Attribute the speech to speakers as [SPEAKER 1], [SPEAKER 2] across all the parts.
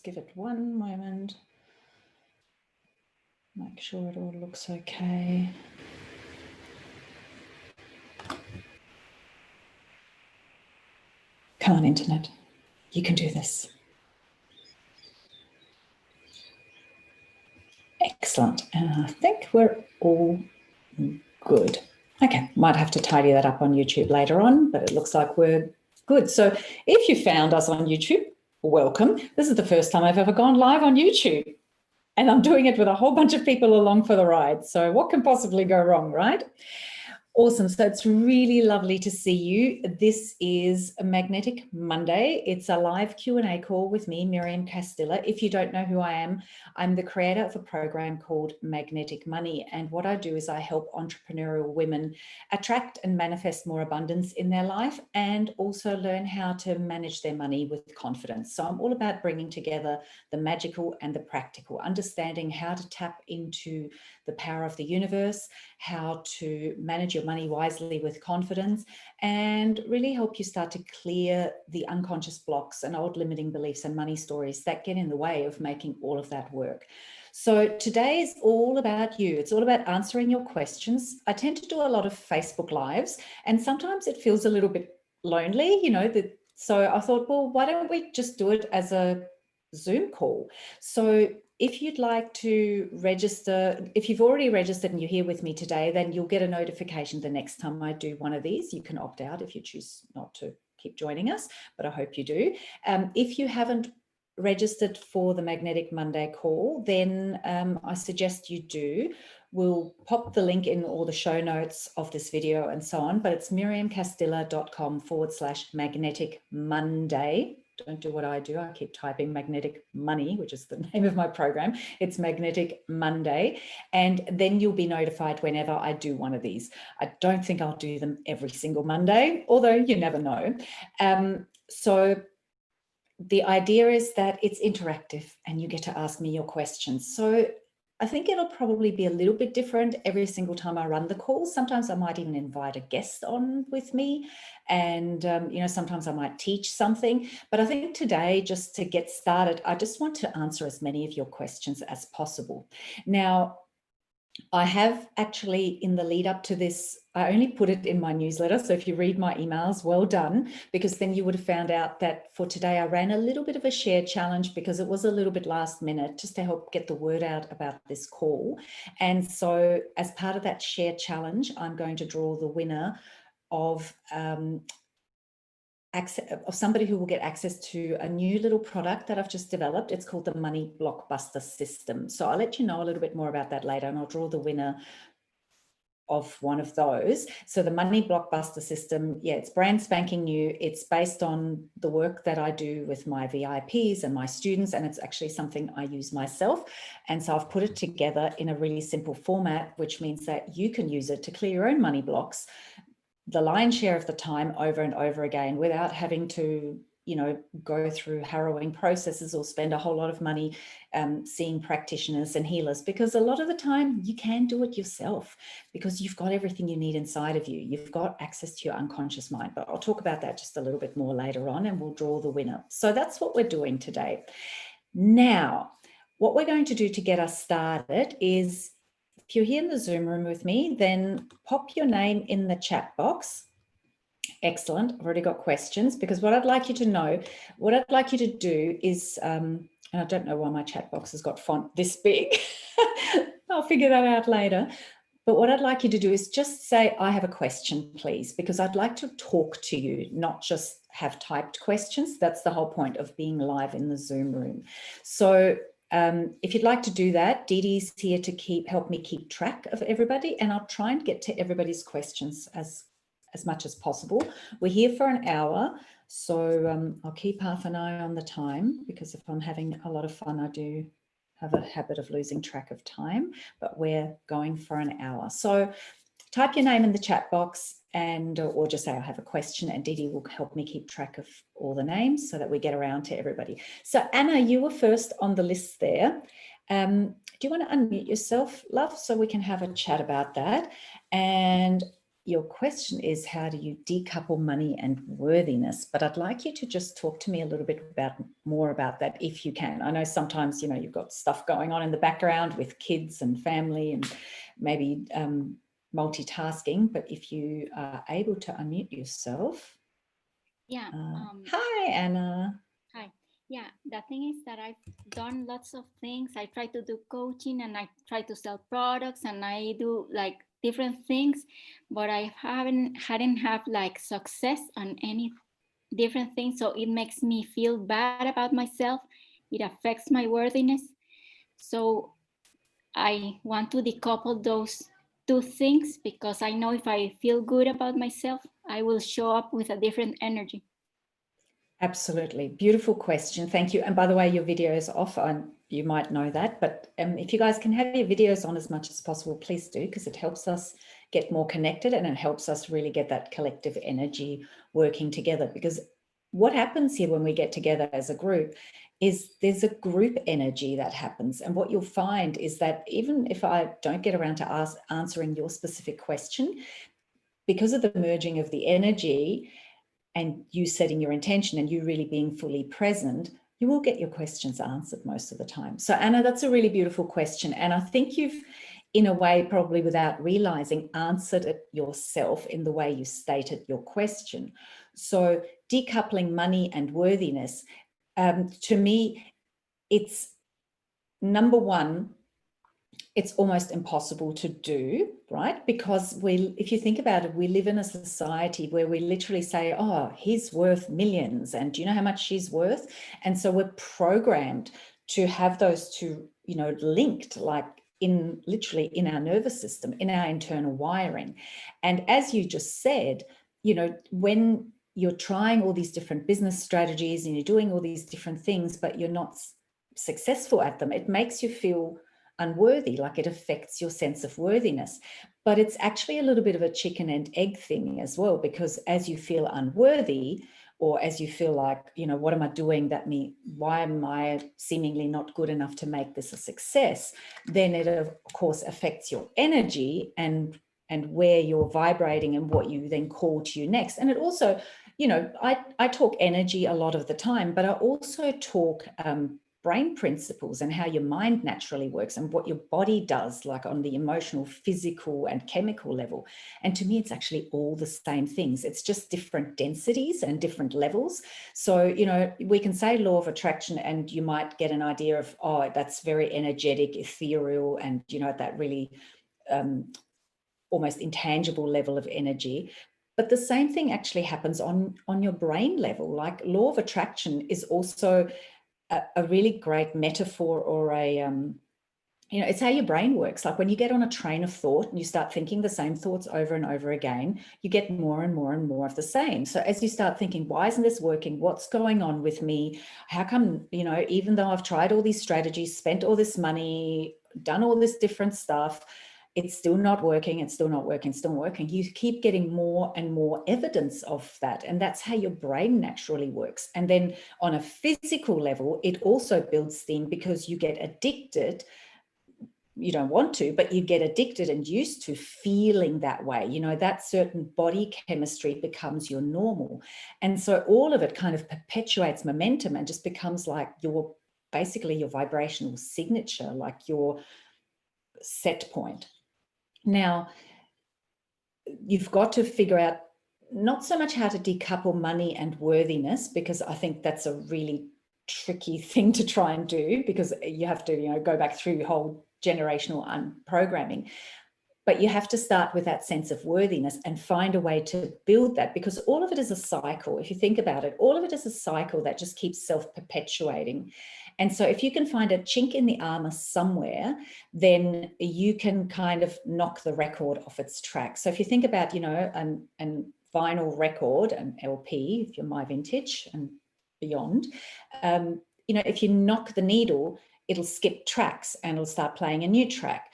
[SPEAKER 1] give it one moment. Make sure it all looks okay. Come on, internet. You can do this. Excellent. And I think we're all good. Okay, might have to tidy that up on YouTube later on, but it looks like we're good. So if you found us on YouTube, welcome. This is the first time I've ever gone live on YouTube, and I'm doing it with a whole bunch of people along for the ride. So what can possibly go wrong, right? Awesome. So it's really lovely to see you. This is a Magnetic Monday. It's a live Q&A call with me, Miriam Castilla. If you don't know who I am, I'm the creator of a program called Magnetic Money. And what I do is I help entrepreneurial women attract and manifest more abundance in their life and also learn how to manage their money with confidence. So I'm all about bringing together the magical and the practical, understanding how to tap into the power of the universe, how to manage your money wisely with confidence, and really help you start to clear the unconscious blocks and old limiting beliefs and money stories that get in the way of making all of that work. So today is all about you. It's all about answering your questions. I tend to do a lot of Facebook Lives, and sometimes it feels a little bit lonely, so I thought, well, why don't we just do it as a Zoom call? So if you'd like to register, if you've already registered and you're here with me today, then you'll get a notification the next time I do one of these. You can opt out if you choose not to keep joining us, but I hope you do. If you haven't registered for the Magnetic Monday call, then I suggest you do. We'll pop the link in all the show notes of this video and so on, but it's miriamcastilla.com/Magnetic Monday. Don't do what I do. I keep typing Magnetic Money, which is the name of my program. It's Magnetic Monday. And then you'll be notified whenever I do one of these. I don't think I'll do them every single Monday, although you never know. So the idea is that it's interactive and you get to ask me your questions. So I think it'll probably be a little bit different every single time I run the call. Sometimes I might even invite a guest on with me, and sometimes I might teach something. But I think today, just to get started, I just want to answer as many of your questions as possible. Now, I have actually, in the lead up to this, I only put it in my newsletter. So if you read my emails, well done, because then you would have found out that for today, I ran a little bit of a share challenge because it was a little bit last minute just to help get the word out about this call. And so as part of that share challenge, I'm going to draw the winner of somebody who will get access to a new little product that I've just developed. It's called the Money Blockbuster System. So I'll let you know a little bit more about that later, and I'll draw the winner of one of those. So the Money Blockbuster System, yeah, it's brand spanking new. It's based on the work that I do with my VIPs and my students, and it's actually something I use myself. And so I've put it together in a really simple format, which means that you can use it to clear your own money blocks the lion's share of the time over and over again without having to, go through harrowing processes or spend a whole lot of money seeing practitioners and healers, because a lot of the time you can do it yourself because you've got everything you need inside of you. You've got access to your unconscious mind, but I'll talk about that just a little bit more later on, and we'll draw the winner. So that's what we're doing today. Now, what we're going to do to get us started is, if you're here in the Zoom room with me, then pop your name in the chat box. Excellent. I've already got questions, because what I'd like you to know, what I'd like you to do is, and I don't know why my chat box has got font this big. I'll figure that out later. But what I'd like you to do is just say, I have a question, please, because I'd like to talk to you, not just have typed questions. That's the whole point of being live in the Zoom room. So if you'd like to do that, Dee Dee's here to help me keep track of everybody, and I'll try and get to everybody's questions as much as possible. We're here for an hour, so I'll keep half an eye on the time, because if I'm having a lot of fun, I do have a habit of losing track of time, but we're going for an hour. So type your name in the chat box, and or just say I have a question, and Dee Dee will help me keep track of all the names so that we get around to everybody. So Anna, you were first on the list there. Do you want to unmute yourself, love, so we can have a chat about that? And your question is, how do you decouple money and worthiness? But I'd like you to just talk to me a little bit more about that, if you can. I know sometimes, you've got stuff going on in the background with kids and family and maybe multitasking, but if you are able to unmute yourself.
[SPEAKER 2] Yeah.
[SPEAKER 1] Hi, Anna.
[SPEAKER 2] Hi. Yeah, the thing is that I've done lots of things. I try to do coaching and I try to sell products and I do like different things, but I hadn't have like success on any different things. So it makes me feel bad about myself. It affects my worthiness. So I want to decouple those two things because I know if I feel good about myself, I will show up with a different energy.
[SPEAKER 1] Absolutely. Beautiful question. Thank you. And by the way, your video is off. You might know that, but if you guys can have your videos on as much as possible, please do, because it helps us get more connected and it helps us really get that collective energy working together. Because what happens here when we get together as a group is there's a group energy that happens. And what you'll find is that even if I don't get around to answering your specific question, because of the merging of the energy, and you setting your intention and you really being fully present, you will get your questions answered most of the time. So Anna, that's a really beautiful question. And I think you've, in a way, probably without realizing, answered it yourself in the way you stated your question. So decoupling money and worthiness, to me, it's number one, it's almost impossible to do, right? Because if you think about it, we live in a society where we literally say, oh, he's worth millions. And do you know how much she's worth? And so we're programmed to have those two, linked, like literally in our nervous system, in our internal wiring. And as you just said, when you're trying all these different business strategies and you're doing all these different things, but you're not successful at them, it makes you feel unworthy, like it affects your sense of worthiness. But it's actually a little bit of a chicken and egg thing as well, because as you feel unworthy, or as you feel like, what am I doing why am I seemingly not good enough to make this a success? Then it of course affects your energy and where you're vibrating and what you then call to you next. And it also, I talk energy a lot of the time, but I also talk brain principles and how your mind naturally works and what your body does, like on the emotional, physical and chemical level. And to me, it's actually all the same things. It's just different densities and different levels. So, we can say law of attraction and you might get an idea of, oh, that's very energetic, ethereal, and, at that really almost intangible level of energy. But the same thing actually happens on your brain level. Like law of attraction is also a really great metaphor, or it's how your brain works. Like when you get on a train of thought and you start thinking the same thoughts over and over again, you get more and more and more of the same. So as you start thinking, why isn't this working? What's going on with me? How come, even though I've tried all these strategies, spent all this money, done all this different stuff, it's still not working, it's still not working, still not working. You keep getting more and more evidence of that. And that's how your brain naturally works. And then on a physical level, it also builds steam because you get addicted. You don't want to, but you get addicted and used to feeling that way. That certain body chemistry becomes your normal. And so all of it kind of perpetuates momentum and just becomes like basically your vibrational signature, like your set point. Now, you've got to figure out not so much how to decouple money and worthiness, because I think that's a really tricky thing to try and do, because you have to, go back through your whole generational unprogramming. But you have to start with that sense of worthiness and find a way to build that, because all of it is a cycle. If you think about it, all of it is a cycle that just keeps self-perpetuating. And so if you can find a chink in the armor somewhere, then you can kind of knock the record off its track. So if you think about, an vinyl record, an LP, if you're my vintage and beyond, if you knock the needle, it'll skip tracks and it'll start playing a new track.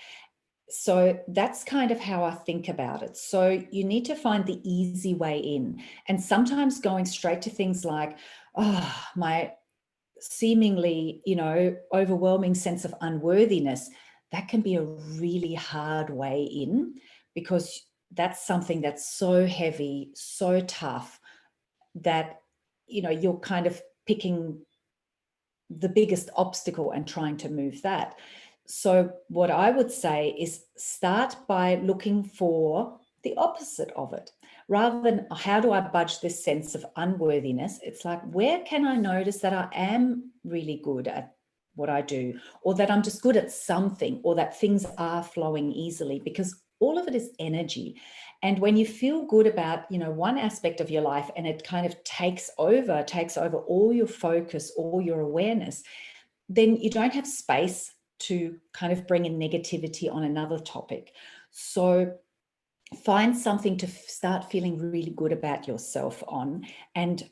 [SPEAKER 1] So that's kind of how I think about it. So you need to find the easy way in. And sometimes going straight to things like, oh, my seemingly, overwhelming sense of unworthiness, that can be a really hard way in, because that's something that's so heavy, so tough that, you know, you're kind of picking the biggest obstacle and trying to move that. So what I would say is start by looking for the opposite of it. Rather than how do I budge this sense of unworthiness, it's like, where can I notice that I am really good at what I do, or that I'm just good at something, or that things are flowing easily, because all of it is energy. And when you feel good about, you know, one aspect of your life and it kind of takes over all your focus, all your awareness, then you don't have space to kind of bring in negativity on another topic. So find something to start feeling really good about yourself on, and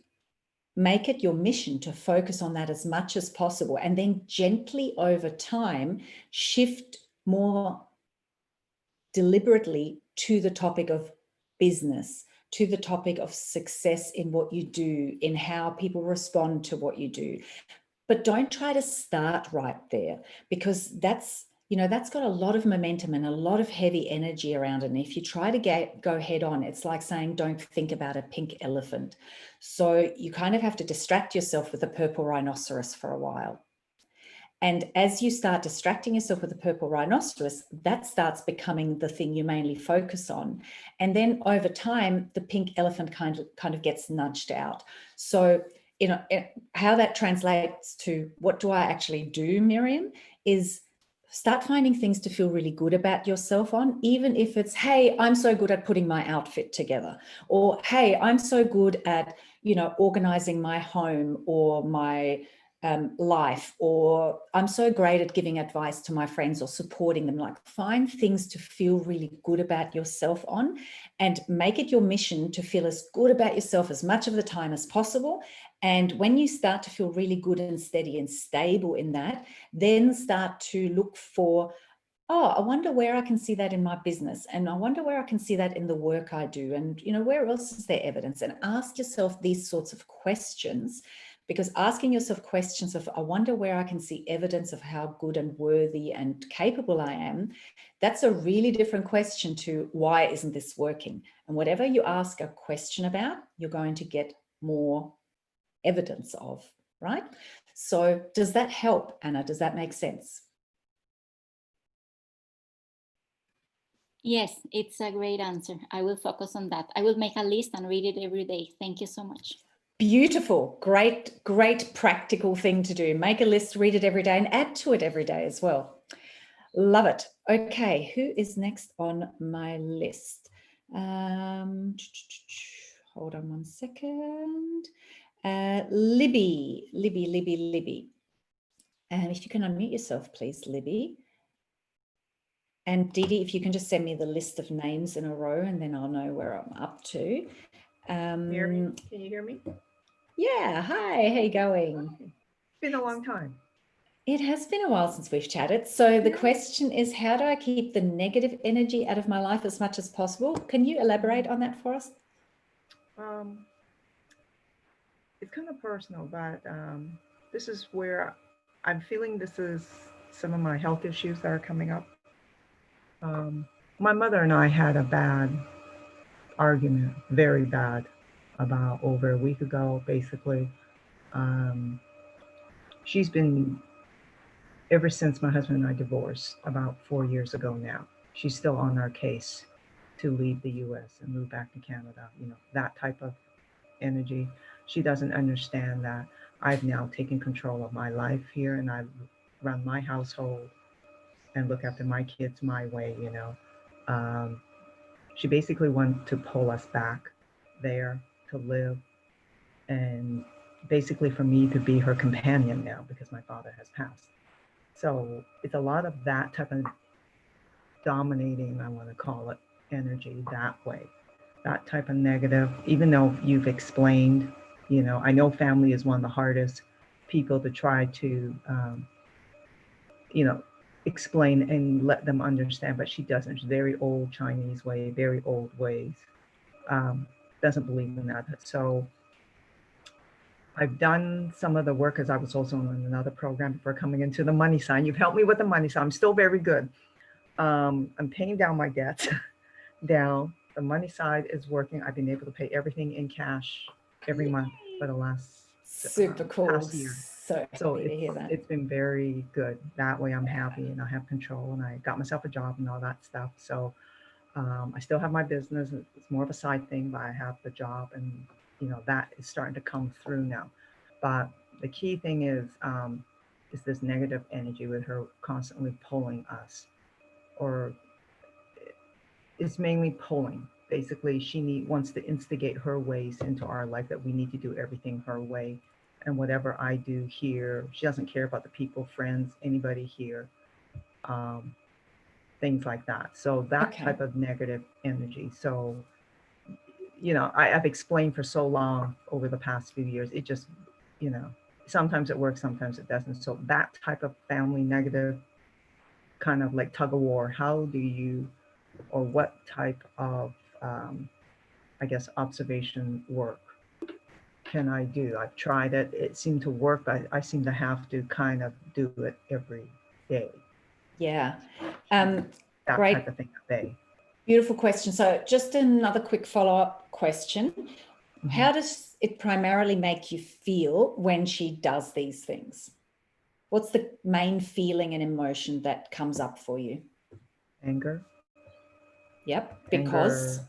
[SPEAKER 1] make it your mission to focus on that as much as possible. And then gently over time, shift more deliberately to the topic of business, to the topic of success in what you do, in how people respond to what you do. But don't try to start right there, because that's, you know, that's got a lot of momentum and a lot of heavy energy around it. And if you try to go head on, it's like saying, don't think about a pink elephant. So you kind of have to distract yourself with a purple rhinoceros for a while. And as you start distracting yourself with the purple rhinoceros, that starts becoming the thing you mainly focus on. And then over time, the pink elephant kind of gets nudged out. So, you know, how that translates to what do I actually do, Miriam, is start finding things to feel really good about yourself on, even if it's, hey, I'm so good at putting my outfit together, or hey, I'm so good at, you know, organizing my home or my life, or I'm so great at giving advice to my friends or supporting them. Like, find things to feel really good about yourself on, and make it your mission to feel as good about yourself as much of the time as possible. And when you start to feel really good and steady and stable in that, then start to look for, oh, I wonder where I can see that in my business. And I wonder where I can see that in the work I do. And, you know, where else is there evidence? And ask yourself these sorts of questions, because asking yourself questions of, I wonder where I can see evidence of how good and worthy and capable I am, that's a really different question to why isn't this working? And whatever you ask a question about, you're going to get more evidence of, right? So does that help, Anna? Does that make sense?
[SPEAKER 2] Yes, it's a great answer. I will focus on that. I will make a list and read it every day. Thank you so much.
[SPEAKER 1] Beautiful. Great, great practical thing to do. Make a list, read it every day, and add to it every day as well. Love it. Okay, who is next on my list? Hold on one second. Libby. And if you can unmute yourself, please, Libby. And Dee Dee, if you can just send me the list of names in a row, and then I'll know where I'm up to.
[SPEAKER 3] Miriam, can you hear me?
[SPEAKER 1] Yeah, hi, how you going?
[SPEAKER 3] It's been a long time.
[SPEAKER 1] It has been a while since we've chatted. So the question is, how do I keep the negative energy out of my life as much as possible? Can you elaborate on that for us?
[SPEAKER 3] It's kind of personal, but this is where I'm feeling this is some of my health issues that are coming up. My mother and I had a bad argument, very bad, about over a week ago, basically. She's been, ever since my husband and I divorced about 4 years ago now, she's still on our case to leave the US and move back to Canada, you know, that type of energy. She doesn't understand that I've now taken control of my life here, and I run my household and look after my kids my way, you know. She basically wanted to pull us back there to live, and basically for me to be her companion now because my father has passed. So it's a lot of that type of dominating, I want to call it, energy that way. That type of negative, even though you've explained, you know, I know family is one of the hardest people to try to, you know, explain and let them understand, but she doesn't. She's very old Chinese way, very old ways, doesn't believe in that. So I've done some of the work, as I was also on another program before coming into the money sign. You've helped me with the money sign. I'm still very good. I'm paying down my debts down. the money side is working. I've been able to pay everything in cash every month for the last
[SPEAKER 1] Super cool.
[SPEAKER 3] past year.
[SPEAKER 1] So
[SPEAKER 3] So
[SPEAKER 1] happy to hear that.
[SPEAKER 3] it's been very good. That way I'm happy and I have control, and I got myself a job and all that stuff. So I still have my business. It's more of a side thing, but I have the job, and that is starting to come through now. But the key thing is this negative energy with her constantly pulling us, or it's mainly pulling. Basically, she wants to instigate her ways into our life, that we need to do everything her way. And whatever I do here, she doesn't care about the people, friends, anybody here, things like that. So that type of negative energy. So, I've explained for so long over the past few years, it just, sometimes it works, sometimes it doesn't. So that type of family negative kind of like tug of war, how do you, or what type of, I guess, observation work can I do? I've tried it. It seemed to work, but I seem to have to kind of do it every day.
[SPEAKER 1] Yeah.
[SPEAKER 3] That
[SPEAKER 1] Great.
[SPEAKER 3] type of thing a day.
[SPEAKER 1] Beautiful question. So just another quick follow-up question. Mm-hmm. How does it primarily make you feel when she does these things? What's the main feeling and emotion that comes up for you?
[SPEAKER 3] Anger.
[SPEAKER 1] Yep. Because
[SPEAKER 3] anger.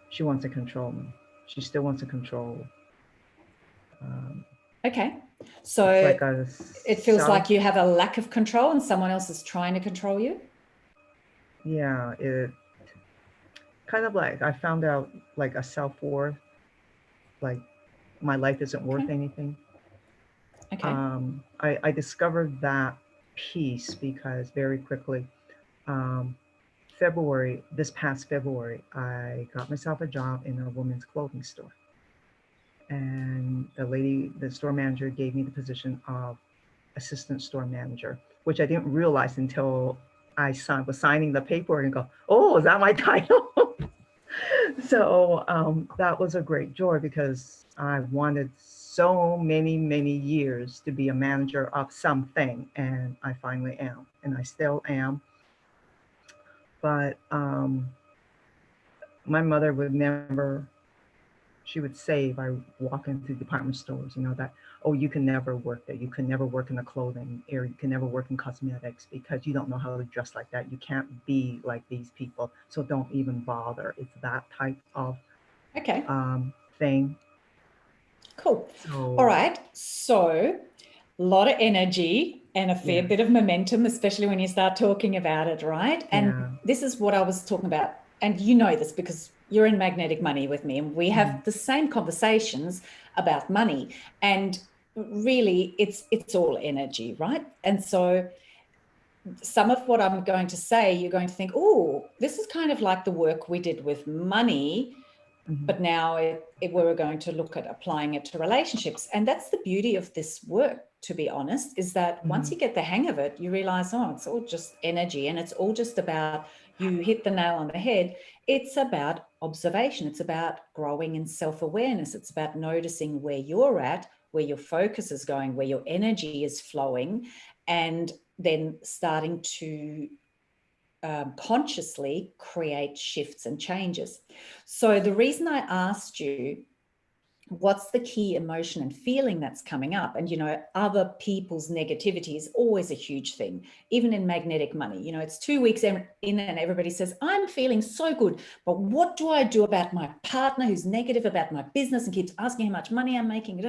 [SPEAKER 3] She wants to control me. She still wants to control.
[SPEAKER 1] Okay. So
[SPEAKER 3] like
[SPEAKER 1] it feels like you have a lack of control and someone else is trying to control you?
[SPEAKER 3] Yeah, it kind of like I found out like a self-worth, like my life isn't worth anything.
[SPEAKER 1] Okay.
[SPEAKER 3] I discovered that piece because very quickly, this past February, I got myself a job in a women's clothing store. And the store manager gave me the position of assistant store manager, which I didn't realize until I was signing the paperwork and go, oh, is that my title? So that was a great joy because I wanted so many, many years to be a manager of something, and I finally am, and I still am. But my mother would never, she would say if I walk into department stores, that, oh, you can never work there. You can never work in the clothing area. You can never work in cosmetics because you don't know how to dress like that. You can't be like these people. So don't even bother. It's that type of thing.
[SPEAKER 1] Cool. All right. So a lot of energy and a fair bit of momentum, especially when you start talking about it, right? And this is what I was talking about. And you know this because you're in Magnetic Money with me, and we have the same conversations about money. And really, it's all energy, right? And so some of what I'm going to say, you're going to think, oh, this is kind of like the work we did with money, but now we're going to look at applying it to relationships. And that's the beauty of this work, to be honest, is that once you get the hang of it, you realize, oh, it's all just energy, and it's all just about, you hit the nail on the head. It's about observation. It's about growing in self-awareness. It's about noticing where you're at, where your focus is going, where your energy is flowing, and then starting to consciously create shifts and changes. So the reason I asked you, what's the key emotion and feeling that's coming up? And, other people's negativity is always a huge thing, even in Magnetic Money. It's 2 weeks in and everybody says, I'm feeling so good, but what do I do about my partner who's negative about my business and keeps asking how much money I'm making?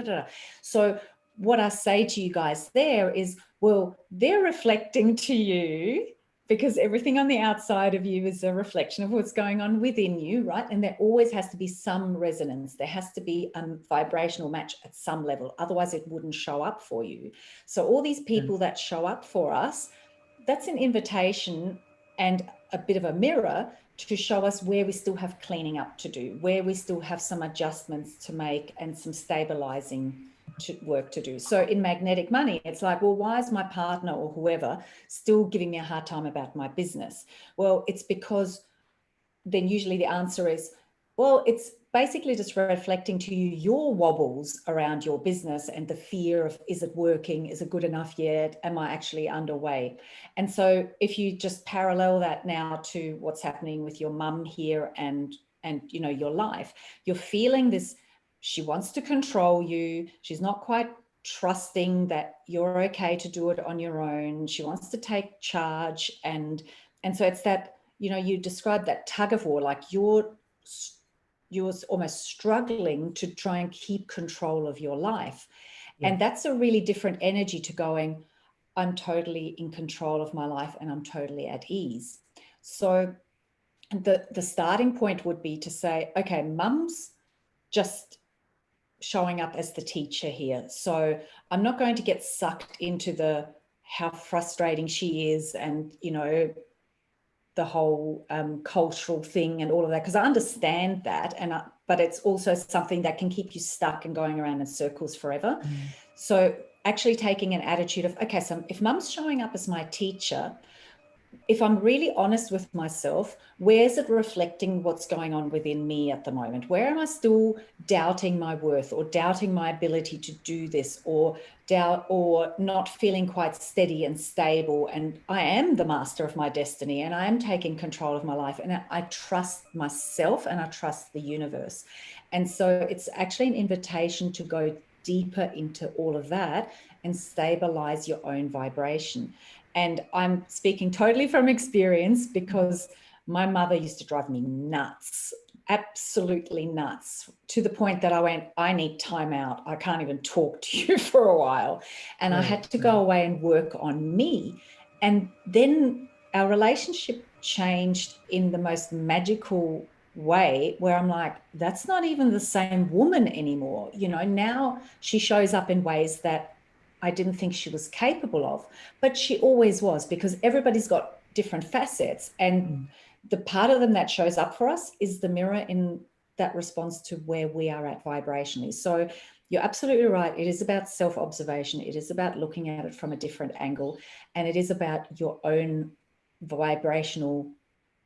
[SPEAKER 1] So what I say to you guys there is, well, they're reflecting to you, because everything on the outside of you is a reflection of what's going on within you, right? And there always has to be some resonance. There has to be a vibrational match at some level. Otherwise, it wouldn't show up for you. So all these people that show up for us, that's an invitation and a bit of a mirror to show us where we still have cleaning up to do, where we still have some adjustments to make and some stabilizing work to do. So in Magnetic Money, it's like, well, why is my partner or whoever still giving me a hard time about my business? Well, it's because then usually the answer is, Well, it's basically just reflecting to you your wobbles around your business and the fear of, is it working? Is it good enough yet? Am I actually underway? And so if you just parallel that now to what's happening with your mum here and you know, your life, you're feeling this, she wants to control you. She's not quite trusting that you're okay to do it on your own. She wants to take charge. And so it's that, you know, you described that tug of war, like you're almost struggling to try and keep control of your life. Yeah. And that's a really different energy to going, I'm totally in control of my life and I'm totally at ease. So the starting point would be to say, okay, mum's just showing up as the teacher here. So I'm not going to get sucked into the how frustrating she is and, you know, the whole cultural thing and all of that, because I understand that, but it's also something that can keep you stuck and going around in circles forever. So actually taking an attitude of, okay, so if mum's showing up as my teacher, if I'm really honest with myself, where's it reflecting what's going on within me at the moment? Where am I still doubting my worth or doubting my ability to do this, or not feeling quite steady and stable? And I am the master of my destiny and I am taking control of my life and I trust myself and I trust the universe. And so it's actually an invitation to go deeper into all of that and stabilize your own vibration. And I'm speaking totally from experience because my mother used to drive me nuts, absolutely nuts, to the point that I went, I need time out. I can't even talk to you for a while. And I had to go away and work on me. And then our relationship changed in the most magical way, where I'm like, that's not even the same woman anymore. You know, now she shows up in ways that I didn't think she was capable of, but she always was, because everybody's got different facets. And the part of them that shows up for us is the mirror in that response to where we are at vibrationally. So you're absolutely right. It is about self-observation. It is about looking at it from a different angle. And it is about your own vibrational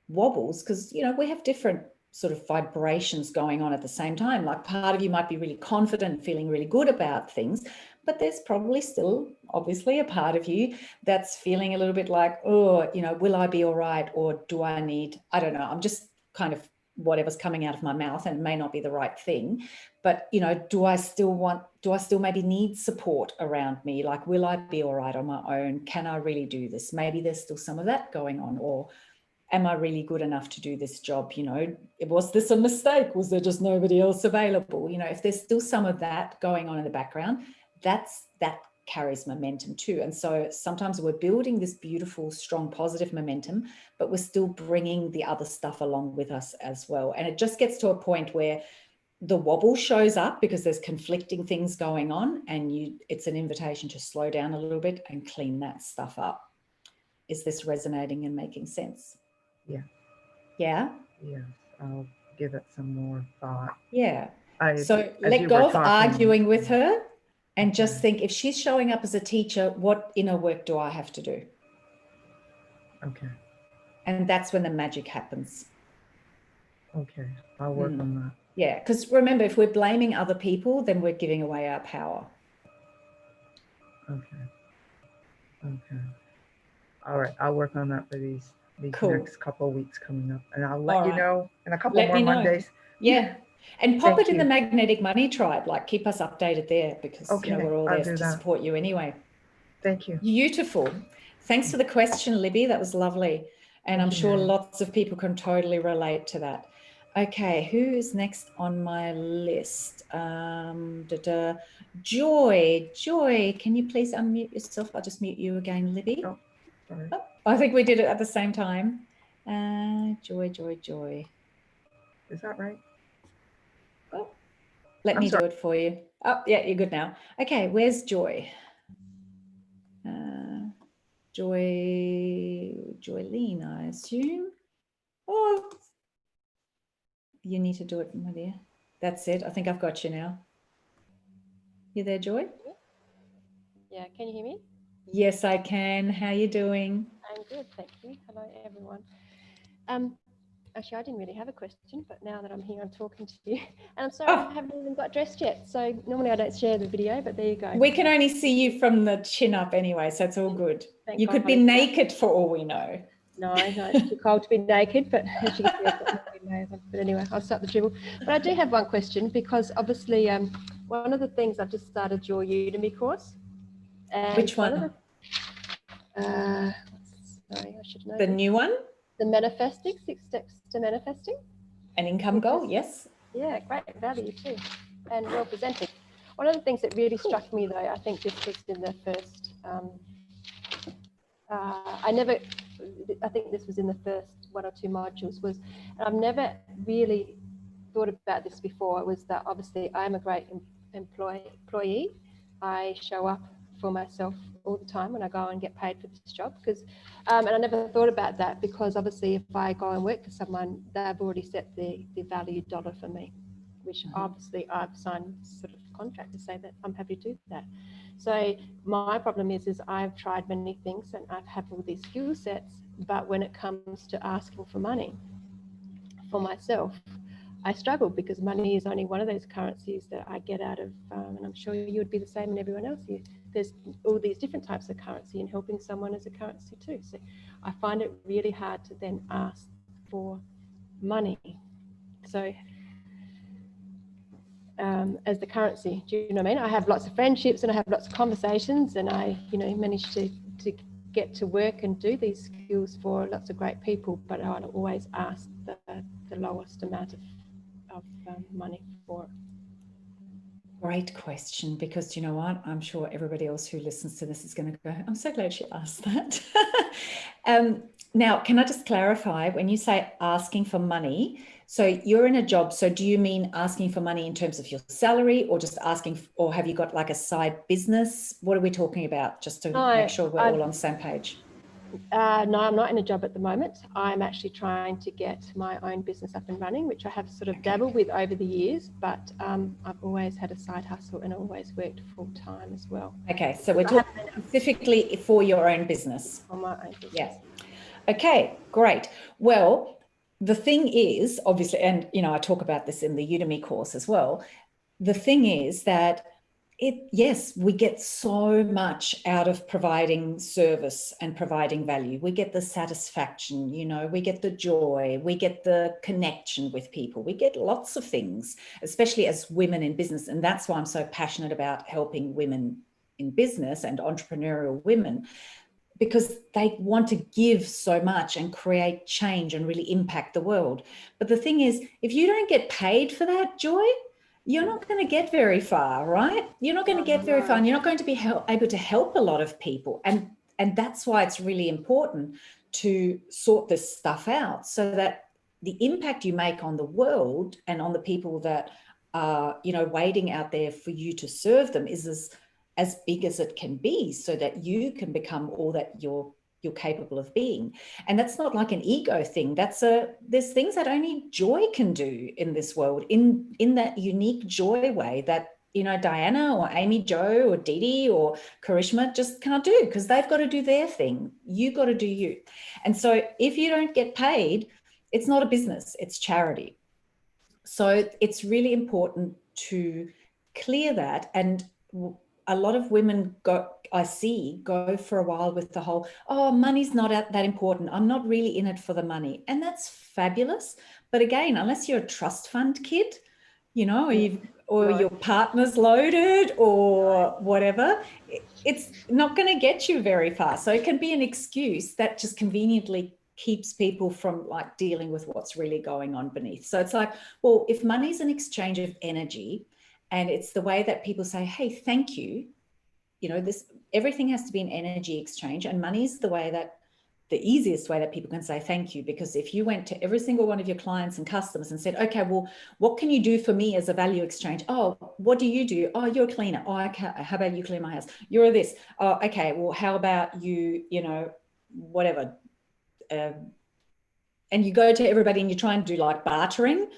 [SPEAKER 1] wobbles, because, you know, we have different sort of vibrations going on at the same time. Like part of you might be really confident, feeling really good about things, but there's probably still obviously a part of you that's feeling a little bit like, oh, you know, will I be all right? Or do I need, I don't know, I'm just kind of whatever's coming out of my mouth, and it may not be the right thing, but, you know, do I still maybe need support around me? Like, will I be all right on my own? Can I really do this? Maybe there's still some of that going on. Or am I really good enough to do this job? You know, was this a mistake? Was there just nobody else available? You know, if there's still some of that going on in the background, that carries momentum too. And so sometimes we're building this beautiful, strong, positive momentum, but we're still bringing the other stuff along with us as well. And it just gets to a point where the wobble shows up because there's conflicting things going on, and it's an invitation to slow down a little bit and clean that stuff up. Is this resonating and making sense?
[SPEAKER 3] Yeah.
[SPEAKER 1] Yeah?
[SPEAKER 3] Yes. I'll give it some more thought.
[SPEAKER 1] Yeah. So let go of arguing with her and just think, if she's showing up as a teacher, what inner work do I have to do?
[SPEAKER 3] Okay.
[SPEAKER 1] And that's when the magic happens.
[SPEAKER 3] Okay. I'll work on that.
[SPEAKER 1] Yeah. Because remember, if we're blaming other people, then we're giving away our power.
[SPEAKER 3] Okay. Okay. All right. I'll work on that for these
[SPEAKER 1] Cool.
[SPEAKER 3] next couple of weeks coming up. And I'll let you know in a couple more Mondays.
[SPEAKER 1] Yeah. And pop it in the Magnetic Money Tribe. Like, keep us updated there, because you know, we're all there to support you anyway.
[SPEAKER 3] Thank you.
[SPEAKER 1] Beautiful. Thanks for the question, Libby. That was lovely. And I'm sure lots of people can totally relate to that. Okay, who is next on my list? Joy. Joy, can you please unmute yourself? I'll just mute you again, Libby.
[SPEAKER 3] Oh, sorry.
[SPEAKER 1] Oh, I think we did it at the same time. Joy.
[SPEAKER 3] Is that right?
[SPEAKER 1] Oh, let me do it for you. Oh, yeah, you're good now. Okay, where's Joy? Joylene, I assume. Oh, you need to do it, my dear. That's it. I think I've got you now. You there, Joy?
[SPEAKER 4] Yeah, can you hear me?
[SPEAKER 1] Yes, I can. How are you doing?
[SPEAKER 4] I'm good, thank you. Hello, everyone. Actually, I didn't really have a question, but now that I'm here, I'm talking to you. And I'm sorry, I haven't even got dressed yet. So normally I don't share the video, but there you go.
[SPEAKER 1] We can only see you from the chin up anyway, so it's all good.
[SPEAKER 4] Thank
[SPEAKER 1] You
[SPEAKER 4] God
[SPEAKER 1] could be
[SPEAKER 4] for that.
[SPEAKER 1] naked for all we know.
[SPEAKER 4] No, it's too cold to be naked, but as you can see, I've got my layers on. But anyway, I'll start the dribble. But I do have one question, because obviously one of the things, I've just started your Udemy course. And
[SPEAKER 1] Which one?
[SPEAKER 4] Sorry, I should know.
[SPEAKER 1] The new one?
[SPEAKER 4] The manifesting, 6 steps to manifesting.
[SPEAKER 1] An income goal, yes.
[SPEAKER 4] Yeah, great value too, and well presented. One of the things that really struck me, though, I think this was in the first, I think this was in the first 1 or 2 modules, was, and I've never really thought about this before, was that obviously I'm a great employee. I show up for myself all the time when I go and get paid for this job, because and I never thought about that, because obviously if I go and work for someone, they've already set the value dollar for me, which obviously I've signed sort of contract to say that I'm happy to do that. So my problem is I've tried many things and I've had all these skill sets, but when it comes to asking for money for myself, I struggle, because money is only one of those currencies that I get out of, and I'm sure you would be the same, and everyone else here. There's all these different types of currency, and helping someone is a currency too. So I find it really hard to then ask for money. So as the currency, do you know what I mean? I have lots of friendships and I have lots of conversations, and I, manage to get to work and do these skills for lots of great people, but I'd always ask the lowest amount of money for it.
[SPEAKER 1] Great question, because you know what? I'm sure everybody else who listens to this is going to go, I'm so glad she asked that. Now, can I just clarify, when you say asking for money, so you're in a job, so do you mean asking for money in terms of your salary, or just asking, or have you got like a side business? What are we talking about, just to make sure we're all on the same page?
[SPEAKER 4] No, I'm not in a job at the moment. I'm actually trying to get my own business up and running, which I have sort of dabbled with over the years, but I've always had a side hustle and always worked full time as well.
[SPEAKER 1] Okay, so we're talking specifically for your own business.
[SPEAKER 4] For my own business.
[SPEAKER 1] Yeah. Okay, great. Well, the thing is, obviously, and I talk about this in the Udemy course as well. The thing is that yes, we get so much out of providing service and providing value. We get the satisfaction, we get the joy, we get the connection with people. We get lots of things, especially as women in business. And that's why I'm so passionate about helping women in business and entrepreneurial women, because they want to give so much and create change and really impact the world. But the thing is, if you don't get paid for that joy, you're not going to get very far, right? You're not going to get very far, and you're not going to be able to help a lot of people. And that's why it's really important to sort this stuff out, so that the impact you make on the world and on the people that are, waiting out there for you to serve them is as big as it can be, so that you can become all that you're capable of being. And that's not like an ego thing. There's things that only joy can do in this world, in that unique joy way that, Diana or Amy Jo or Dee Dee or Karishma just can't do, because they've got to do their thing. You got to do you. And so if you don't get paid, it's not a business, it's charity. So it's really important to clear that. And a lot of women go for a while with the whole, money's not that important. I'm not really in it for the money. And that's fabulous. But again, unless you're a trust fund kid, or your partner's loaded or whatever, it's not going to get you very far. So it can be an excuse that just conveniently keeps people from like dealing with what's really going on beneath. So it's like, well, if money's an exchange of energy, and it's the way that people say, hey, thank you, everything has to be an energy exchange, and money is the easiest way that people can say thank you. Because if you went to every single one of your clients and customers and said, okay, well, what can you do for me as a value exchange? Oh, what do you do? Oh, you're a cleaner. Oh, okay. How about you clean my house? You're this. Oh, okay. Well, how about you, whatever. And you go to everybody and you try and do like bartering.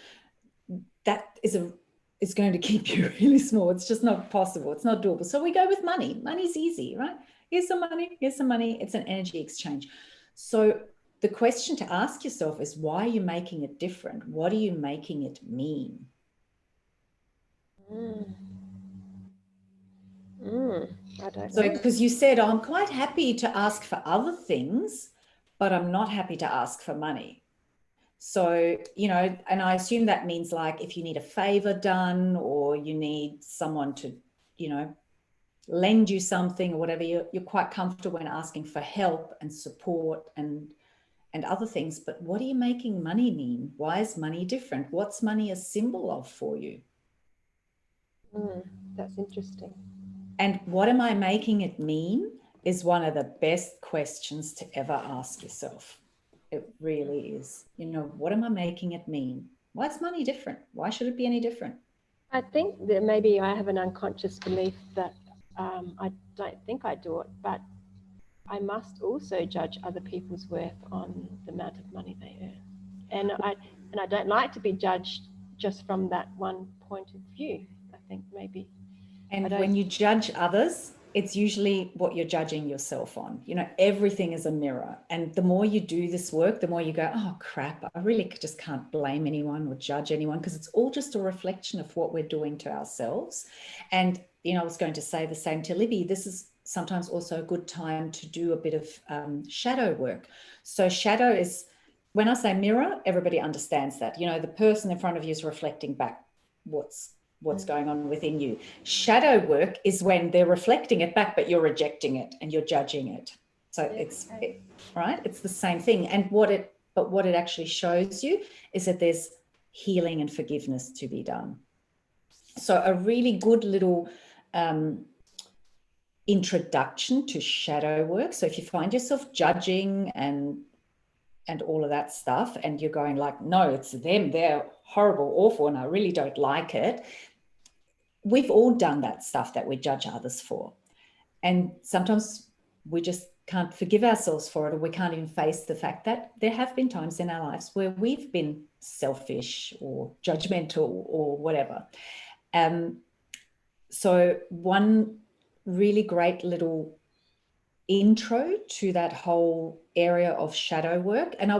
[SPEAKER 1] That is going to keep you really small. It's just not possible. It's not doable. So we go with money. Money's easy, right? Here's some money. Here's some money. It's an energy exchange. So the question to ask yourself is, why are you making it different? What are you making it mean?
[SPEAKER 4] I don't
[SPEAKER 1] So,
[SPEAKER 4] know.
[SPEAKER 1] because you said, oh, I'm quite happy to ask for other things, but I'm not happy to ask for money. So, you know, and I assume that means like if you need a favor done or you need someone to, you know, lend you something or whatever, you're quite comfortable in asking for help and support and other things. But what are you making money mean? Why is money different? What's money a symbol of for you?
[SPEAKER 4] That's interesting.
[SPEAKER 1] And what am I making it mean is one of the best questions to ever ask yourself. It really is. You know, what am I making it mean? Why is money different? Why should it be any different?
[SPEAKER 4] I think that maybe I have an unconscious belief that I don't think I do it, but I must also judge other people's worth on the amount of money they earn. And I don't like to be judged just from that one point of view. I think maybe.
[SPEAKER 1] And when you judge others, it's usually what you're judging yourself on. You know, everything is a mirror. And the more you do this work, the more you go, oh, crap, I really just can't blame anyone or judge anyone, because it's all just a reflection of what we're doing to ourselves. And, you know, I was going to say the same to Libby. This is sometimes also a good time to do a bit of shadow work. So shadow is, when I say mirror, everybody understands that. You know, the person in front of you is reflecting back what's going on within you. Shadow work is when they're reflecting it back, but you're rejecting it and you're judging it. So right, it's the same thing. And what it actually shows you is that there's healing and forgiveness to be done. So a really good little introduction to shadow work. So if you find yourself judging and all of that stuff, and you're going like, no, it's them, they're horrible, awful, and I really don't like it. We've all done that stuff that we judge others for. And sometimes we just can't forgive ourselves for it, or we can't even face the fact that there have been times in our lives where we've been selfish or judgmental or whatever. So one really great little intro to that whole area of shadow work, and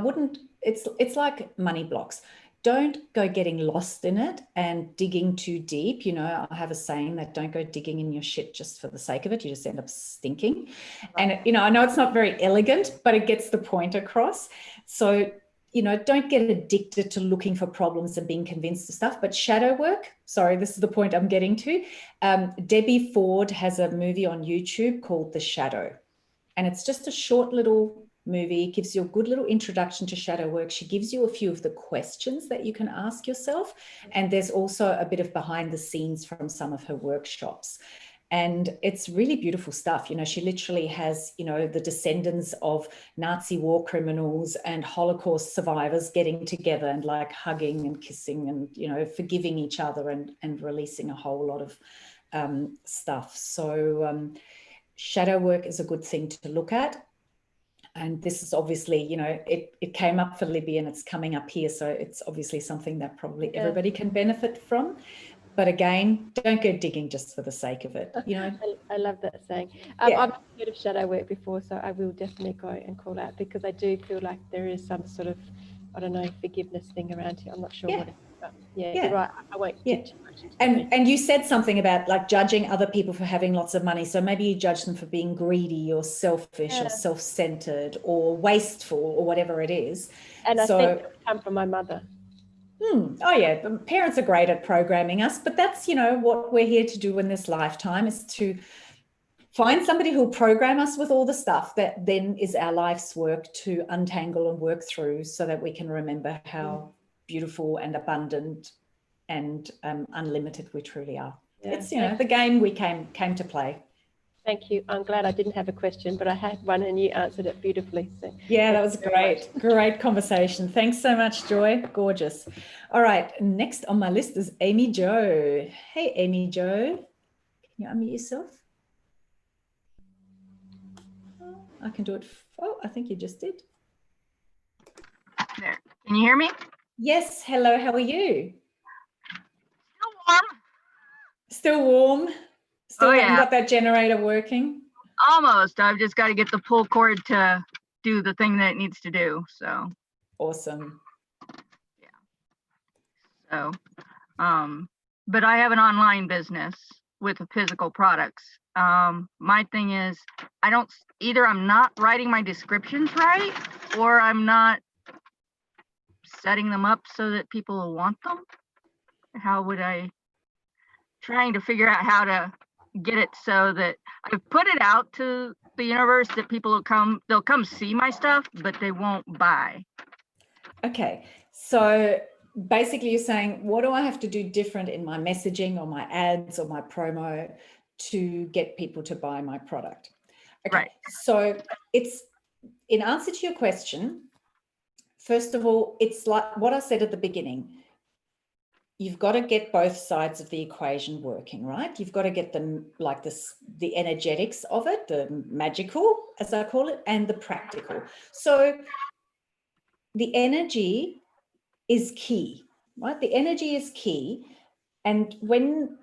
[SPEAKER 1] it's like money blocks. Don't go getting lost in it and digging too deep. You know, I have a saying that don't go digging in your shit just for the sake of it. You just end up stinking. Right. And, you know, I know it's not very elegant, but it gets the point across. So, you know, don't get addicted to looking for problems and being convinced of stuff. But shadow work, sorry, this is the point I'm getting to. Debbie Ford has a movie on YouTube called The Shadow. And it's just a short little movie. It gives you a good little introduction to shadow work. She gives you a few of the questions that you can ask yourself. And there's also a bit of behind the scenes from some of her workshops. And it's really beautiful stuff. You know, she literally has, you know, the descendants of Nazi war criminals and Holocaust survivors getting together and like hugging and kissing and, you know, forgiving each other and releasing a whole lot of stuff. So shadow work is a good thing to look at. And this is obviously, you know, it came up for Libby and it's coming up here. So it's obviously something that probably everybody can benefit from. But again, don't go digging just for the sake of it. You know,
[SPEAKER 4] I love that saying. I've heard of shadow work before, so I will definitely go and call out, because I do feel like there is some sort of, I don't know, forgiveness thing around here. I'm not sure what it is. But you're right. I won't dig too much into it.
[SPEAKER 1] And you said something about like judging other people for having lots of money. So maybe you judge them for being greedy or selfish or self-centered or wasteful or whatever it is.
[SPEAKER 4] And I think it's come from my mother.
[SPEAKER 1] Oh yeah, parents are great at programming us, but that's, you know, what we're here to do in this lifetime, is to find somebody who'll program us with all the stuff that then is our life's work to untangle and work through, so that we can remember how beautiful and abundant and unlimited we truly are. It's, you know, the game we came to play.
[SPEAKER 4] Thank you. I'm glad I didn't have a question, but I had one and you answered it beautifully. So
[SPEAKER 1] yeah, that was great. Great conversation. Thanks so much, Joy. Gorgeous. All right. Next on my list is Amy Jo. Hey, Amy Jo. Can you unmute yourself? Oh, I can do it. Oh, I think you just did.
[SPEAKER 5] There. Can you hear me?
[SPEAKER 1] Yes. Hello. How are you?
[SPEAKER 5] Still warm.
[SPEAKER 1] Still warm. Still haven't
[SPEAKER 5] yeah.
[SPEAKER 1] got that generator working.
[SPEAKER 5] Almost. I've just got to get the pull cord to do the thing that it needs to do. So,
[SPEAKER 1] Awesome.
[SPEAKER 5] so, but I have an online business with physical products. My thing is, either I'm not writing my descriptions right, or I'm not setting them up so that people will want them. How would trying to figure out how to get it so that I've put it out to the universe that people they'll come see my stuff, but they won't buy.
[SPEAKER 1] Okay, so basically you're saying, what do I have to do different in my messaging or my ads or my promo to get people to buy my product? Okay,
[SPEAKER 5] Right.
[SPEAKER 1] So it's, in answer to your question, first of all, it's like what I said at the beginning. You've got to get both sides of the equation working, right? You've got to get them like this, the energetics of it, the magical, as I call it, and the practical. So the energy is key, right? The energy is key. And when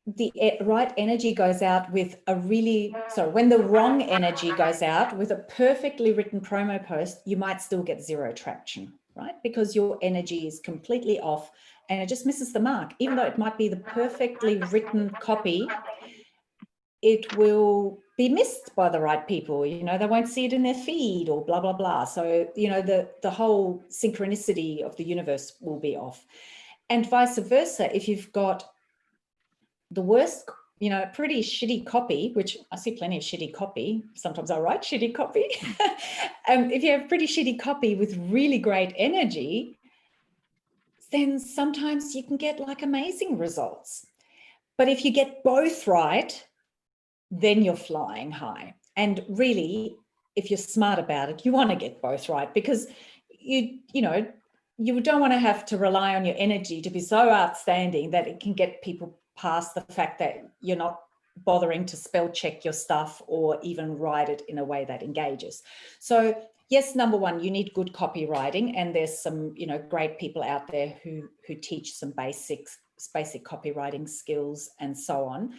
[SPEAKER 1] the right energy goes out with when the wrong energy goes out with a perfectly written promo post, you might still get zero traction, right? Because your energy is completely off and it just misses the mark. Even though it might be the perfectly written copy, it will be missed by the right people. You know, they won't see it in their feed or blah, blah, blah. So, you know, the whole synchronicity of the universe will be off. And vice versa, if you've got the worst, you know, pretty shitty copy, which I see plenty of shitty copy. Sometimes I write shitty copy. If you have pretty shitty copy with really great energy, then sometimes you can get like amazing results. But if you get both right, then you're flying high. And really, if you're smart about it, you want to get both right, because you don't want to have to rely on your energy to be so outstanding that it can get people past the fact that you're not bothering to spell check your stuff or even write it in a way that engages. So yes, number one, you need good copywriting, and there's some, you know, great people out there who teach some basic copywriting skills and so on.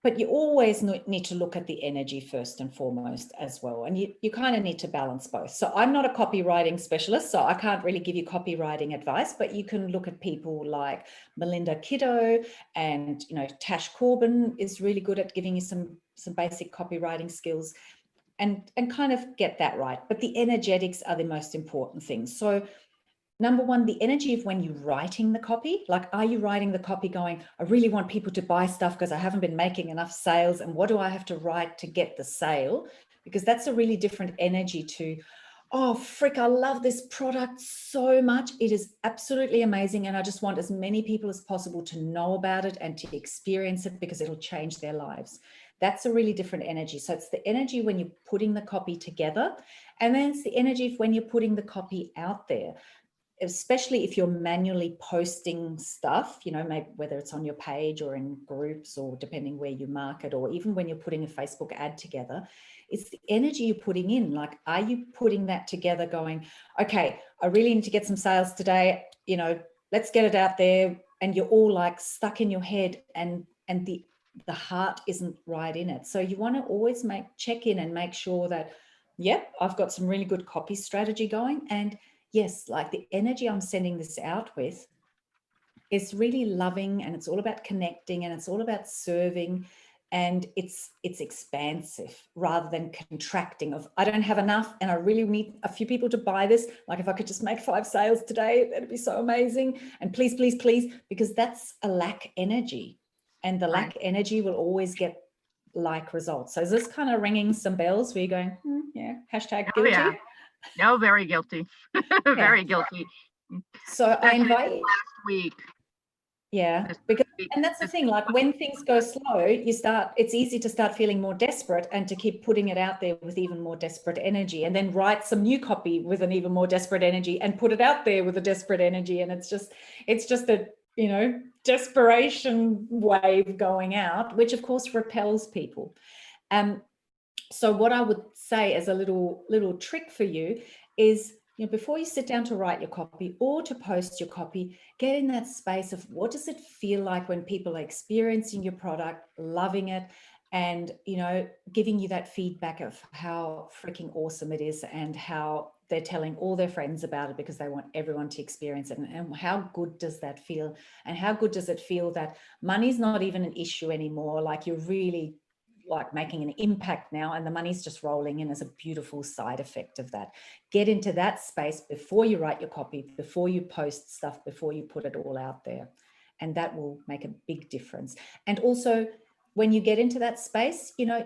[SPEAKER 1] But you always need to look at the energy first and foremost as well. And you kind of need to balance both. So I'm not a copywriting specialist, so I can't really give you copywriting advice, but you can look at people like Melinda Kiddo, and, you know, Tash Corbin is really good at giving you some basic copywriting skills, and kind of get that right. But the energetics are the most important thing. So number one, the energy of when you're writing the copy, like, are you writing the copy going, I really want people to buy stuff because I haven't been making enough sales, and what do I have to write to get the sale? Because that's a really different energy to, oh, frick, I love this product so much. It is absolutely amazing. And I just want as many people as possible to know about it and to experience it because it'll change their lives. That's a really different energy. So it's the energy when you're putting the copy together, and then it's the energy of when you're putting the copy out there. Especially if you're manually posting stuff, you know, maybe whether it's on your page or in groups or depending where you market, or even when you're putting a Facebook ad together, it's the energy you're putting in. Like, are you putting that together going, okay, I really need to get some sales today, you know, let's get it out there, and you're all like stuck in your head, and the heart isn't right in it. So you want to always check in and make sure that, yep, I've got some really good copy strategy going, and yes, like the energy I'm sending this out with is really loving, and it's all about connecting, and it's all about serving, and it's expansive rather than contracting of, I don't have enough and I really need a few people to buy this. Like, if I could just make 5 sales today, that'd be so amazing. And please, please, please, because that's a lack energy, and the lack energy will always get like results. So is this kind of ringing some bells where you're going, yeah, hashtag guilty?
[SPEAKER 5] Oh, yeah. No, very guilty. Very guilty.
[SPEAKER 1] So I invite you
[SPEAKER 5] last week.
[SPEAKER 1] Yeah, because, and that's the thing, like when things go slow, it's easy to start feeling more desperate and to keep putting it out there with even more desperate energy, and then write some new copy with an even more desperate energy and put it out there with a desperate energy. And it's just a, you know, desperation wave going out, which of course repels people. So what I would say as a little trick for you is, you know, before you sit down to write your copy or to post your copy, get in that space of what does it feel like when people are experiencing your product, loving it, and, you know, giving you that feedback of how freaking awesome it is and how they're telling all their friends about it because they want everyone to experience it. And how good does that feel? And how good does it feel that money's not even an issue anymore? Like, you're really like making an impact now, and the money's just rolling in as a beautiful side effect of that. Get into that space before you write your copy, before you post stuff, before you put it all out there. And that will make a big difference. And also, when you get into that space, you know,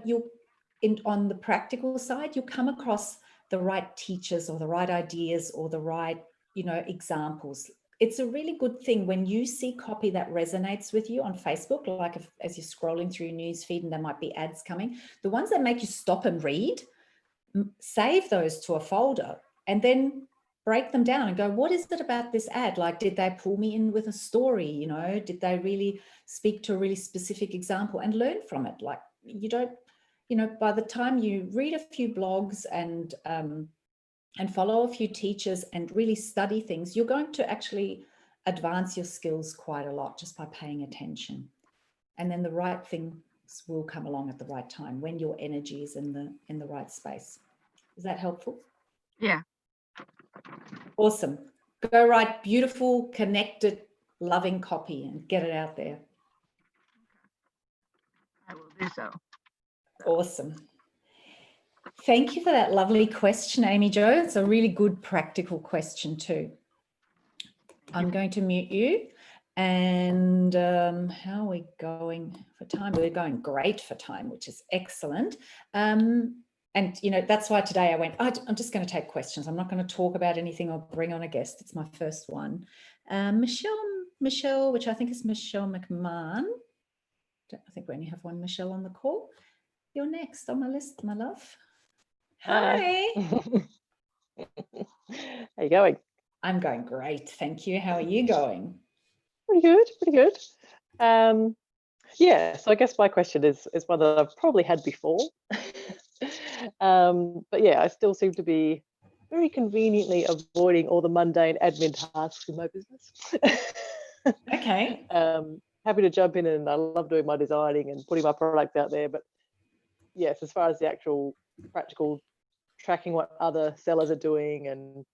[SPEAKER 1] on the practical side, you'll come across the right teachers or the right ideas or the right, you know, examples. It's a really good thing when you see copy that resonates with you on Facebook, like as you're scrolling through your news feed and there might be ads coming, the ones that make you stop and read, save those to a folder and then break them down and go, what is it about this ad? Like, did they pull me in with a story? You know, did they really speak to a really specific example, and learn from it? Like, you don't, you know, by the time you read a few blogs and follow a few teachers and really study things, you're going to actually advance your skills quite a lot just by paying attention. And then the right things will come along at the right time when your energy is in the right space. Is that helpful?
[SPEAKER 5] Yeah.
[SPEAKER 1] Awesome. Go write beautiful, connected, loving copy and get it out there.
[SPEAKER 5] I will do so.
[SPEAKER 1] Awesome. Thank you for that lovely question, Amy Jo. It's a really good practical question too. I'm going to mute you. And how are we going for time? We're going great for time, which is excellent. And, you know, that's why today I went, I'm just going to take questions. I'm not going to talk about anything or bring on a guest. It's my first one. Michelle, which I think is Michelle McMahon. I think we only have one Michelle on the call. You're next on my list, my love. Hi.
[SPEAKER 6] How you going?
[SPEAKER 1] I'm going great. Thank you. How are you going?
[SPEAKER 6] Pretty good, pretty good. Yeah, so I guess my question is one that I've probably had before. But yeah, I still seem to be very conveniently avoiding all the mundane admin tasks in my business.
[SPEAKER 1] Okay.
[SPEAKER 6] Happy to jump in, and I love doing my designing and putting my products out there. But yes, as far as the actual practical tracking what other sellers are doing and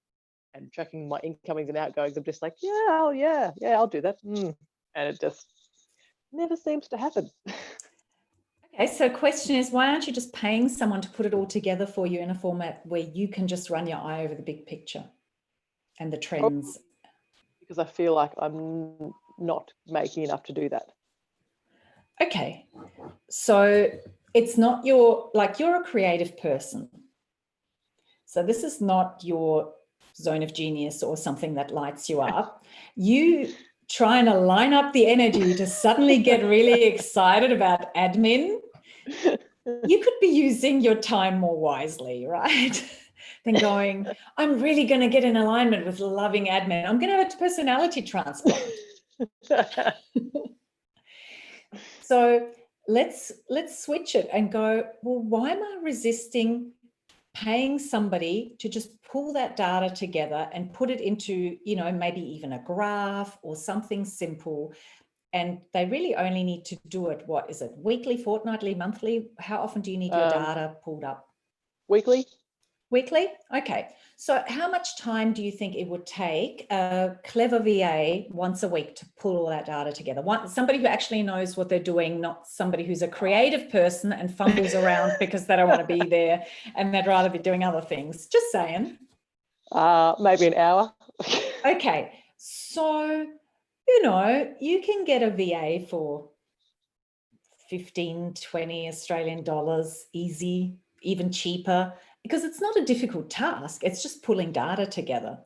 [SPEAKER 6] tracking my incomings and outgoings, I'm just like, yeah, I'll do that. And it just never seems to happen.
[SPEAKER 1] Okay, so question is, why aren't you just paying someone to put it all together for you in a format where you can just run your eye over the big picture and the trends?
[SPEAKER 6] Because I feel like I'm not making enough to do that.
[SPEAKER 1] Okay, so it's not you're a creative person. So this is not your zone of genius or something that lights you up. You trying to line up the energy to suddenly get really excited about admin. You could be using your time more wisely, right? Than going, I'm really going to get in alignment with loving admin. I'm going to have a personality transplant. So let's switch it and go, well, why am I resisting paying somebody to just pull that data together and put it into, you know, maybe even a graph or something simple? And they really only need to do it, what is it, weekly, fortnightly, monthly? How often do you need your data pulled up?
[SPEAKER 6] Weekly.
[SPEAKER 1] Weekly? Okay. So how much time do you think it would take a clever VA once a week to pull all that data together? Somebody who actually knows what they're doing, not somebody who's a creative person and fumbles around because they don't want to be there and they'd rather be doing other things. Just saying.
[SPEAKER 6] Maybe an hour.
[SPEAKER 1] Okay. So, you know, you can get a VA for 15, 20 Australian dollars, easy, even cheaper, because it's not a difficult task. It's just pulling data together.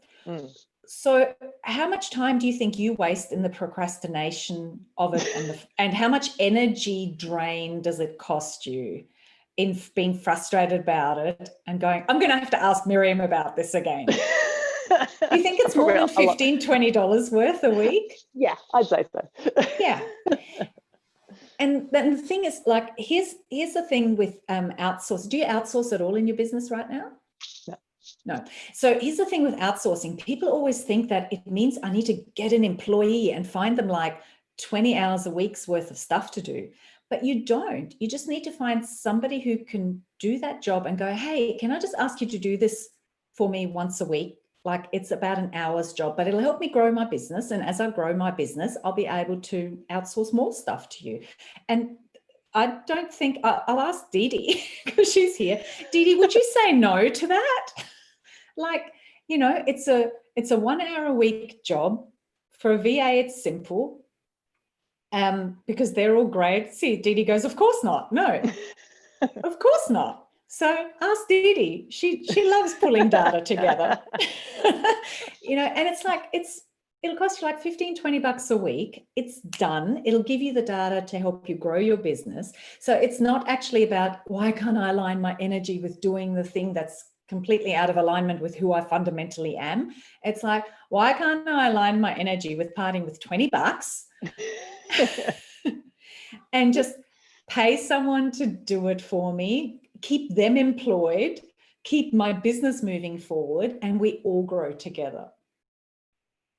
[SPEAKER 1] So how much time do you think you waste in the procrastination of it, and how much energy drain does it cost you in being frustrated about it and going, I'm going to have to ask Miriam about this again? Do you think it's more than $15, $20 worth a week?
[SPEAKER 6] Yeah, I'd say so.
[SPEAKER 1] Yeah. And then the thing is, like, here's the thing with outsource. Do you outsource at all in your business right now? No. So here's the thing with outsourcing. People always think that it means I need to get an employee and find them like 20 hours a week's worth of stuff to do. but you don't. You just need to find somebody who can do that job and go, hey, can I just ask you to do this for me once a week? Like, it's about an hour's job, but it'll help me grow my business. And as I grow my business, I'll be able to outsource more stuff to you. And I don't think, I'll ask Dee Dee because she's here. Dee Dee, would you say no to that? Like, you know, it's a 1 hour a week job. For a VA, it's simple. Because they're all great. See, Dee Dee goes, of course not. No, of course not. So ask Dee Dee. She loves pulling data together. You know, and it's like, it'll cost you like $15-20 a week. It's done. It'll give you the data to help you grow your business. So it's not actually about, why can't I align my energy with doing the thing that's completely out of alignment with who I fundamentally am? It's like, why can't I align my energy with parting with $20 and just pay someone to do it for me, keep them employed, keep my business moving forward, and we all grow together.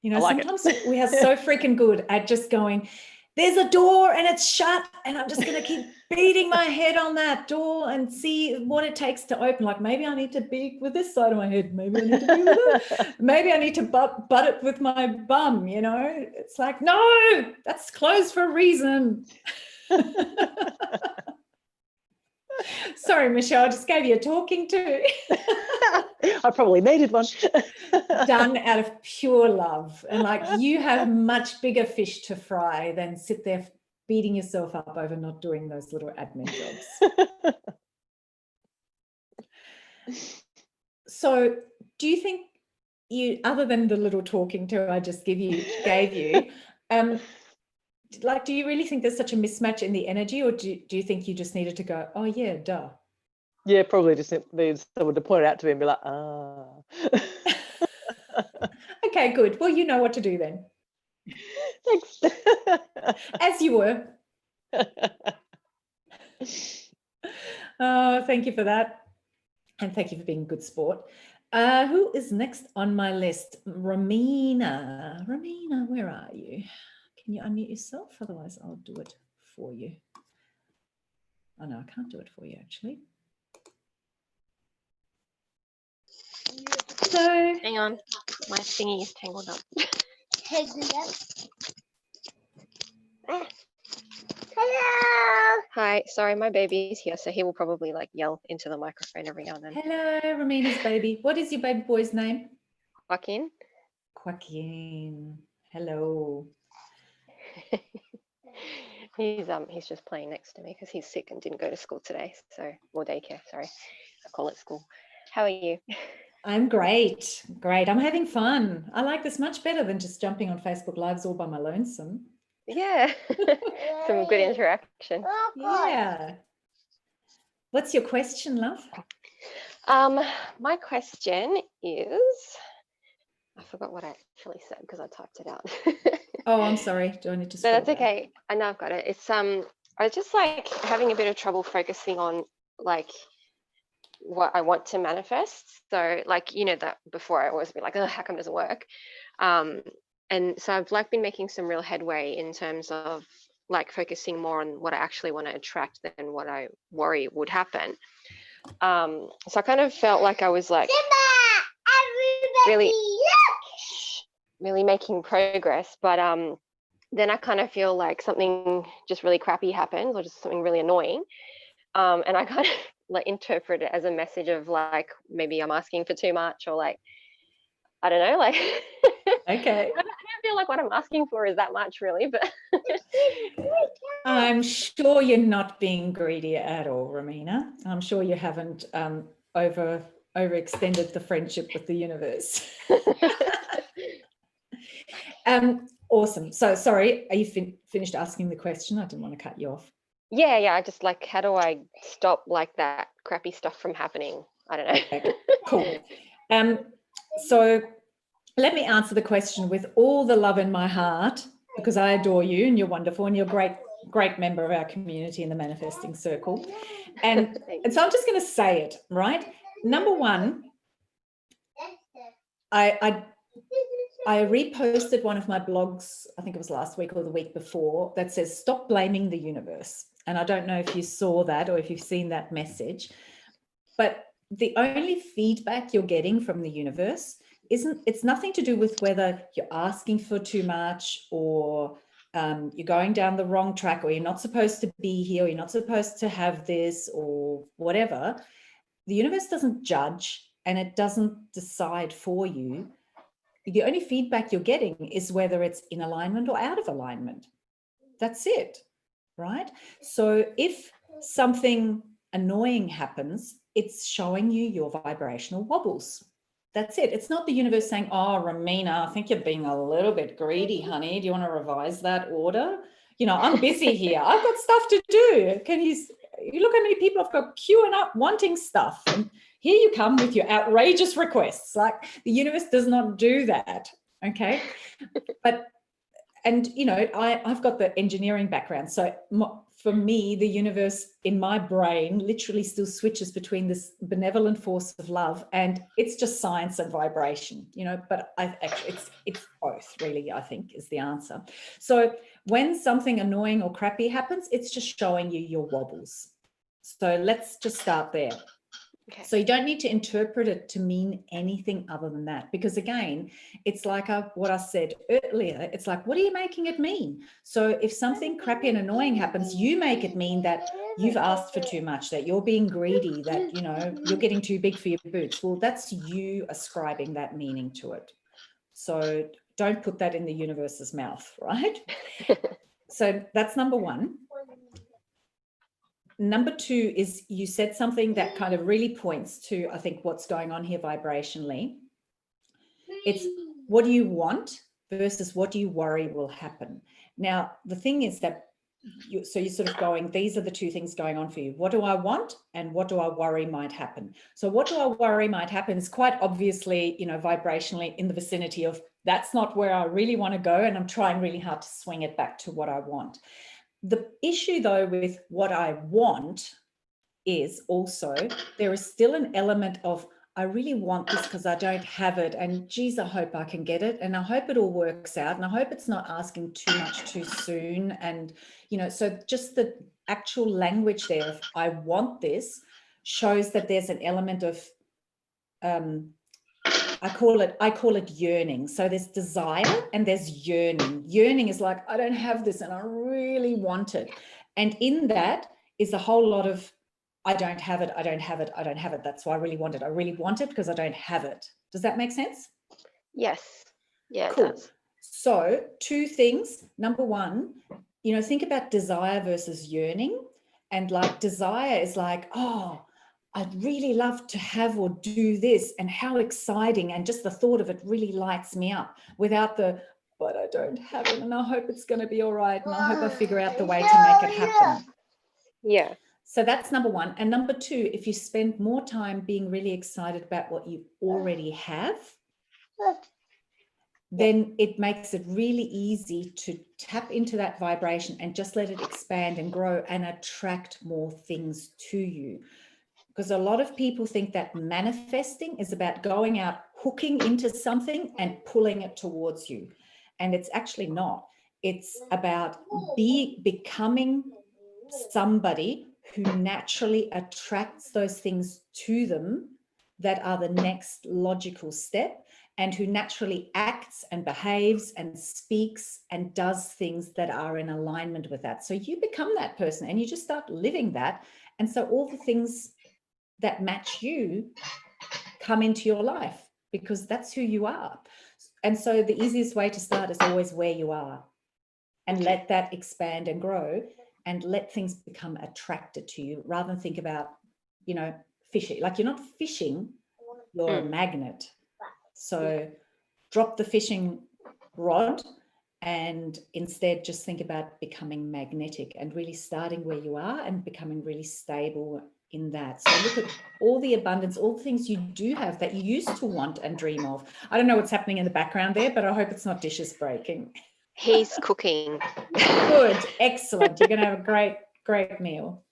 [SPEAKER 1] You know, sometimes we are so freaking good at just going, there's a door and it's shut, and I'm just going to keep beating my head on that door and see what it takes to open. Like, maybe I need to be with this side of my head. Maybe I need to be with it. Maybe I need to butt it with my bum, you know. It's like, no, that's closed for a reason. Sorry, Michelle, I just gave you a talking to.
[SPEAKER 6] I probably needed one.
[SPEAKER 1] Done out of pure love. And like, you have much bigger fish to fry than sit there beating yourself up over not doing those little admin jobs. So do you think other than the little talking to I just gave you, like, do you really think there's such a mismatch in the energy, or do you think you just needed to go, oh yeah, duh?
[SPEAKER 6] Yeah, probably just need someone to point it out to me and be like, ah.
[SPEAKER 1] Okay, good. Well, you know what to do then.
[SPEAKER 6] Thanks.
[SPEAKER 1] As you were. Oh, thank you for that. And thank you for being a good sport. Who is next on my list? Romina. Romina, where are you? Can you unmute yourself? Otherwise, I'll do it for you. Oh, no, I can't do it for you, actually. So,
[SPEAKER 7] hang on, my thingy is tangled up. Hello. Hi, sorry, my baby's here, so he will probably like yell into the microphone every now and then.
[SPEAKER 1] hello, Romina's baby. What is your baby boy's name?
[SPEAKER 7] Joaquin.
[SPEAKER 1] Joaquin. Hello.
[SPEAKER 7] He's just playing next to me because he's sick and didn't go to school today, so, or daycare, sorry. I call it school. How are you?
[SPEAKER 1] I'm great. Great. I'm having fun. I like this much better than just jumping on Facebook Lives all by my lonesome.
[SPEAKER 7] Yeah, some good interaction.
[SPEAKER 1] Yeah. What's your question, love?
[SPEAKER 7] My question is, I forgot what I actually said because I typed it out.
[SPEAKER 1] Oh, I'm sorry. Do I need to
[SPEAKER 7] No,
[SPEAKER 1] scroll
[SPEAKER 7] that's
[SPEAKER 1] down?
[SPEAKER 7] okay. I know I've got it. It's I was just like having a bit of trouble focusing on like what I want to manifest. So like, you know, that before I always be like, oh, how come it doesn't work? And so I've like been making some real headway in terms of like focusing more on what I actually want to attract than what I worry would happen. So I kind of felt like I was like really making progress, but then I kind of feel like something just really crappy happens, or just something really annoying, and I kind of like interpret it as a message of like, maybe I'm asking for too much, or like, I don't know, like
[SPEAKER 1] Okay.
[SPEAKER 7] I don't feel like what I'm asking for is that much really, but
[SPEAKER 1] I'm sure you're not being greedy at all, Romina. I'm sure you haven't overextended the friendship with the universe. Awesome. So sorry, are you finished asking the question? I didn't want to cut you off.
[SPEAKER 7] yeah, I just like, how do I stop like that crappy stuff from happening? I don't know.
[SPEAKER 1] Okay, cool. So let me answer the question with all the love in my heart, because I adore you and you're wonderful and you're a great member of our community in the Manifesting Circle. And so I'm just going to say it, right? Number one, I reposted one of my blogs, I think it was last week or the week before, that says, stop blaming the universe. And I don't know if you saw that or if you've seen that message, but the only feedback you're getting from the universe it's nothing to do with whether you're asking for too much or you're going down the wrong track, or you're not supposed to be here, or you're not supposed to have this, or whatever. The universe doesn't judge and it doesn't decide for you. The only feedback you're getting is whether it's in alignment or out of alignment. That's it, right? So if something annoying happens, it's showing you your vibrational wobbles. That's it. It's not the universe saying, oh, Ramina, I think you're being a little bit greedy, honey. Do you want to revise that order? You know, I'm busy here. I've got stuff to do. You look how many people have got queuing up wanting stuff. And here you come with your outrageous requests. Like, the universe does not do that. Okay. And, you know, I've got the engineering background. So for me, the universe in my brain literally still switches between this benevolent force of love and it's just science and vibration, you know, but it's both really, I think, is the answer. So when something annoying or crappy happens, it's just showing you your wobbles. So let's just start there.
[SPEAKER 7] Okay.
[SPEAKER 1] So you don't need to interpret it to mean anything other than that, because again, it's like what I said earlier. It's like, what are you making it mean? So if something crappy and annoying happens, you make it mean that you've asked for too much, that you're being greedy, that, you know, you're getting too big for your boots. Well, that's you ascribing that meaning to it. So don't put that in the universe's mouth, right? So that's number one. Number two is you said something that kind of really points to, I think, what's going on here vibrationally. It's what do you want versus what do you worry will happen. Now, the thing is that you're sort of going, these are the two things going on for you. What do I want and what do I worry might happen? So what do I worry might happen is quite obviously, you know, vibrationally in the vicinity of that's not where I really want to go, and I'm trying really hard to swing it back to what I want. The issue, though, with what I want is also there is still an element of I really want this because I don't have it, and geez, I hope I can get it, and I hope it all works out, and I hope it's not asking too much too soon. And, you know, so just the actual language there of I want this shows that there's an element of I call it yearning. So there's desire and there's yearning. Yearning is like, I don't have this and I really want it. And in that is a whole lot of, I don't have it, I don't have it, I don't have it. That's why I really want it. I really want it because I don't have it. Does that make sense?
[SPEAKER 7] Yes. Yeah,
[SPEAKER 1] cool.
[SPEAKER 7] it does.
[SPEAKER 1] So two things. Number one, you know, think about desire versus yearning. And like desire is like, oh, I'd really love to have or do this, and how exciting, and just the thought of it really lights me up, without the, but I don't have it and I hope it's going to be all right and I hope I figure out the way to make it happen.
[SPEAKER 7] Yeah.
[SPEAKER 1] So that's number one. And number two, if you spend more time being really excited about what you already have, then it makes it really easy to tap into that vibration and just let it expand and grow and attract more things to you. Because a lot of people think that manifesting is about going out, hooking into something and pulling it towards you. And it's actually not. It's about becoming somebody who naturally attracts those things to them that are the next logical step, and who naturally acts and behaves and speaks and does things that are in alignment with that. So you become that person and you just start living that. And so all the things that match you come into your life because that's who you are. And so the easiest way to start is always where you are, and let that expand and grow, and let things become attracted to you, rather than think about, you know, fishing. Like, you're not fishing, you're a magnet. So drop the fishing rod and instead just think about becoming magnetic and really starting where you are and becoming really stable in that. So look at all the abundance, all the things you do have that you used to want and dream of. I don't know what's happening in the background there, but I hope it's not dishes breaking.
[SPEAKER 7] He's cooking.
[SPEAKER 1] Good, excellent. You're going to have a great, great meal.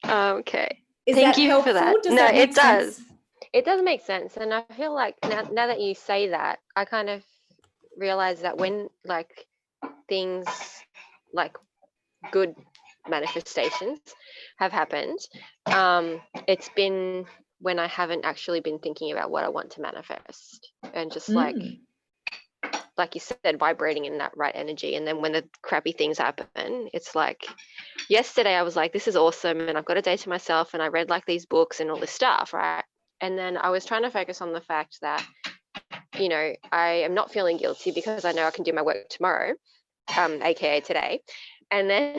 [SPEAKER 7] Okay.
[SPEAKER 1] Is
[SPEAKER 7] Thank
[SPEAKER 1] that
[SPEAKER 7] you
[SPEAKER 1] helpful?
[SPEAKER 7] for that.
[SPEAKER 1] Does
[SPEAKER 7] No,
[SPEAKER 1] that make
[SPEAKER 7] it does.
[SPEAKER 1] sense?
[SPEAKER 7] It does make sense. And I feel like now that you say that, I kind of realize that when, like, things like good manifestations have happened, it's been when I haven't actually been thinking about what I want to manifest, and just like you said, vibrating in that right energy. And then when the crappy things happen, it's like, yesterday I was like, this is awesome, and I've got a day to myself, and I read like these books and all this stuff, right? And then I was trying to focus on the fact that, you know, I am not feeling guilty because I know I can do my work tomorrow, aka today. And then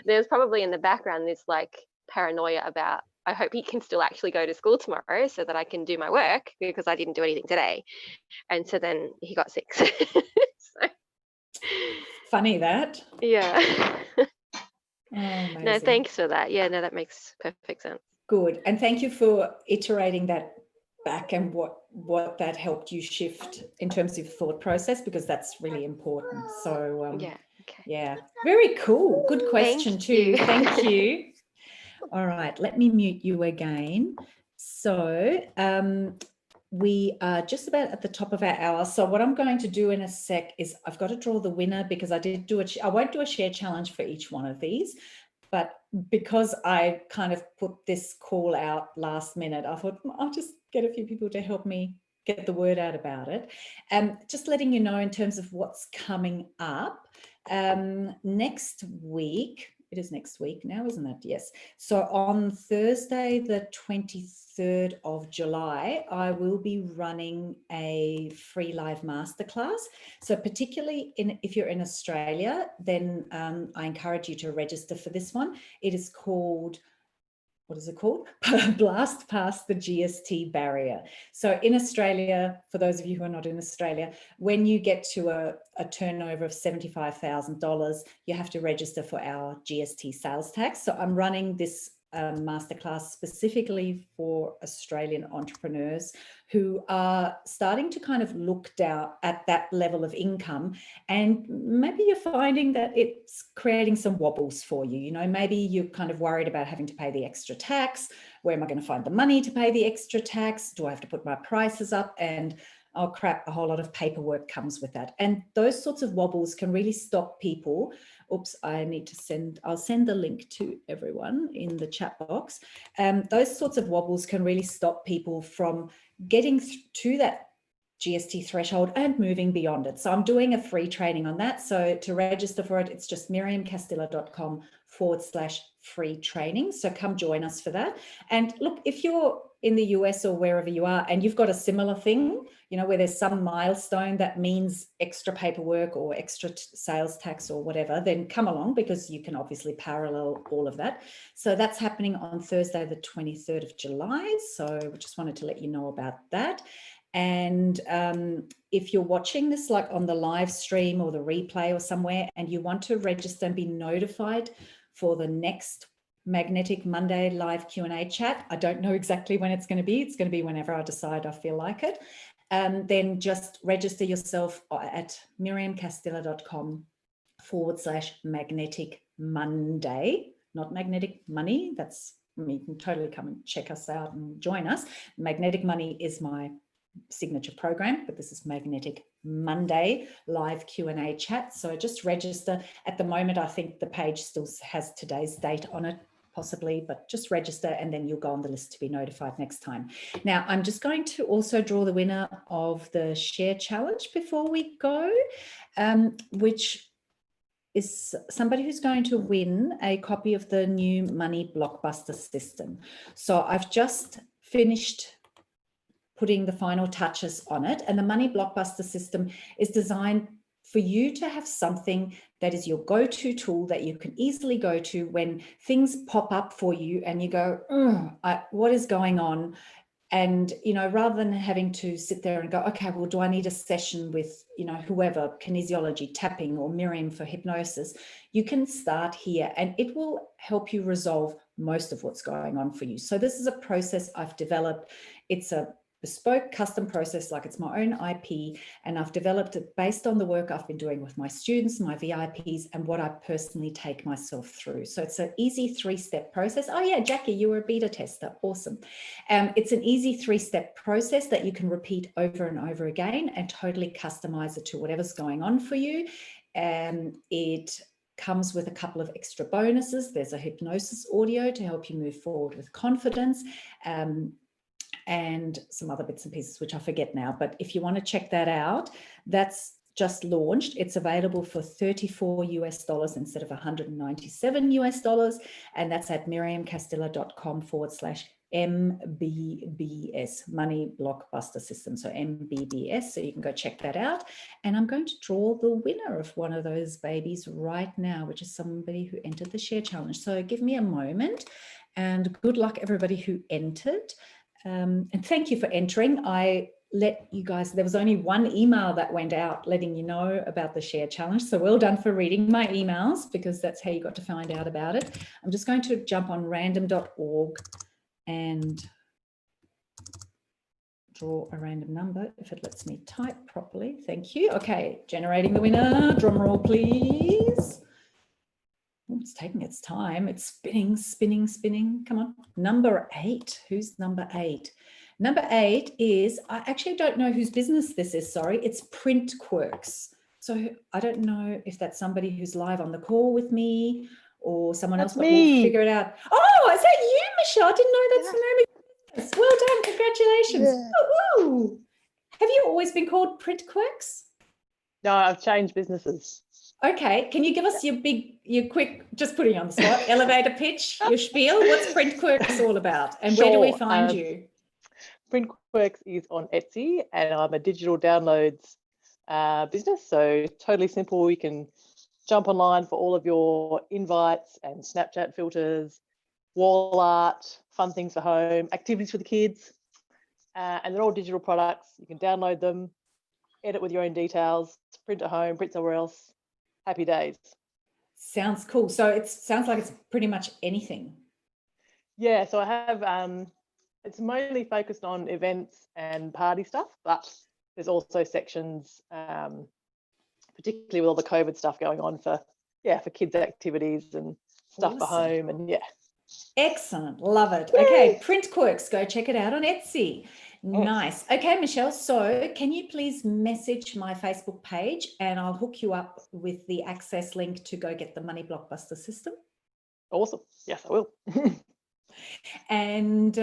[SPEAKER 7] there's probably in the background this like paranoia about, I hope he can still actually go to school tomorrow so that I can do my work, because I didn't do anything today. And so then he got sick. So,
[SPEAKER 1] Funny that.
[SPEAKER 7] yeah.
[SPEAKER 1] Oh,
[SPEAKER 7] No, thanks for that. Yeah, no, that makes perfect sense.
[SPEAKER 1] Good. And thank you for iterating that back and what that helped you shift in terms of thought process, because that's really important. So
[SPEAKER 7] Yeah. Okay.
[SPEAKER 1] yeah, very cool. Good question too. Thank you. All right, let me mute you again. So we are just about at the top of our hour. So what I'm going to do in a sec is I've got to draw the winner, because I did do I won't do a share challenge for each one of these, but because I kind of put this call out last minute, I thought I'll just get a few people to help me get the word out about it. Just letting you know in terms of what's coming up next week. It is next week now, isn't it? Yes. So on Thursday, the 23rd of July, I will be running a free live masterclass. So particularly if you're in Australia, then I encourage you to register for this one. It is called, what is it called? Blast Past the GST Barrier. So in Australia, for those of you who are not in Australia, when you get to a turnover of $75,000, you have to register for our GST sales tax. So I'm running this masterclass specifically for Australian entrepreneurs who are starting to kind of look down at that level of income, and maybe you're finding that it's creating some wobbles for you. You know, maybe you're kind of worried about having to pay the extra tax. Where am I going to find the money to pay the extra tax? Do I have to put my prices up? And oh crap, a whole lot of paperwork comes with that. And those sorts of wobbles can really stop people. Oops, I'll send the link to everyone in the chat box. Those sorts of wobbles can really stop people from getting to that GST threshold and moving beyond it. So I'm doing a free training on that. So to register for it, it's just miriamcastilla.com/free training. So come join us for that. And look, if you're in the US or wherever you are and you've got a similar thing, you know, where there's some milestone that means extra paperwork or extra sales tax or whatever, then come along, because you can obviously parallel all of that. So that's happening on Thursday, the 23rd of July. So we just wanted to let you know about that. And if you're watching this like on the live stream or the replay or somewhere, and you want to register and be notified for the next Magnetic Monday live Q&A chat, I don't know exactly when it's going to be. It's going to be whenever I decide I feel like it. Then just register yourself at miriamcastilla.com/magnetic Monday, not magnetic money. That's, you can totally come and check us out and join us. Magnetic Money is my signature program, but this is Magnetic Monday live Q&A chat. So just register. At the moment, I think the page still has today's date on it, possibly, but just register and then you'll go on the list to be notified next time. Now, I'm just going to also draw the winner of the share challenge before we go, which is somebody who's going to win a copy of the new Money Blockbuster system. So I've just finished putting the final touches on it, and the Money Blockbuster system is designed for you to have something that is your go-to tool that you can easily go to when things pop up for you and you go, what is going on? And, you know, rather than having to sit there and go, okay, well, do I need a session with, you know, whoever, kinesiology, tapping, or Miriam for hypnosis, you can start here and it will help you resolve most of what's going on for you. So this is a process I've developed. It's a bespoke custom process, like it's my own IP, and I've developed it based on the work I've been doing with my students, my VIPs, and what I personally take myself through. So it's an easy 3-step process. Oh yeah, Jackie, you were a beta tester. Awesome. It's an easy 3-step process that you can repeat over and over again and totally customize it to whatever's going on for you. It comes with a couple of extra bonuses. There's a hypnosis audio to help you move forward with confidence, and some other bits and pieces, which I forget now. But if you want to check that out, that's just launched. It's available for $34 instead of $197, and that's at miriamcastilla.com/MBBS, Money Blockbuster System. So MBBS, so you can go check that out. And I'm going to draw the winner of one of those babies right now, which is somebody who entered the share challenge. So give me a moment, and good luck everybody who entered. And thank you for entering. I let you guys, there was only one email that went out letting you know about the share challenge. So well done for reading my emails, because that's how you got to find out about it. I'm just going to jump on random.org and draw a random number if it lets me type properly. Thank you. Okay, generating the winner. Drum roll, please. Oh, it's taking its time. It's spinning, spinning, spinning. Come on. Number 8. Who's number 8? Number 8 is, I actually don't know whose business this is, sorry. It's Print Quirks. So I don't know if that's somebody who's live on the call with me or someone else, but we'll figure it out. Oh, is that you, Michelle? I didn't know that's the name of your business. Well done. Congratulations.
[SPEAKER 6] Yeah.
[SPEAKER 1] Woo-hoo. Have you always been called Print Quirks?
[SPEAKER 6] No, I've changed businesses.
[SPEAKER 1] Okay, can you give us your quick, just putting you on the spot, elevator pitch, your spiel? What's Print Quirks all about, and where do we find you?
[SPEAKER 6] Print Quirks is on Etsy, and I'm a digital downloads business. So totally simple. You can jump online for all of your invites and Snapchat filters, wall art, fun things for home, activities for the kids, and they're all digital products. You can download them, edit with your own details, print at home, print somewhere else. Happy days.
[SPEAKER 1] Sounds cool. So it sounds like it's pretty much anything.
[SPEAKER 6] Yeah, so I have, it's mainly focused on events and party stuff, but there's also sections, particularly with all the COVID stuff going on for kids' activities and stuff for home, and yeah.
[SPEAKER 1] Excellent. Love it. Okay, Print Quirks, go check it out on Etsy. Nice. Okay, Michelle, so can you please message my Facebook page and I'll hook you up with the access link to go get the Money Blockbuster system?
[SPEAKER 6] Awesome. Yes, I will.
[SPEAKER 1] And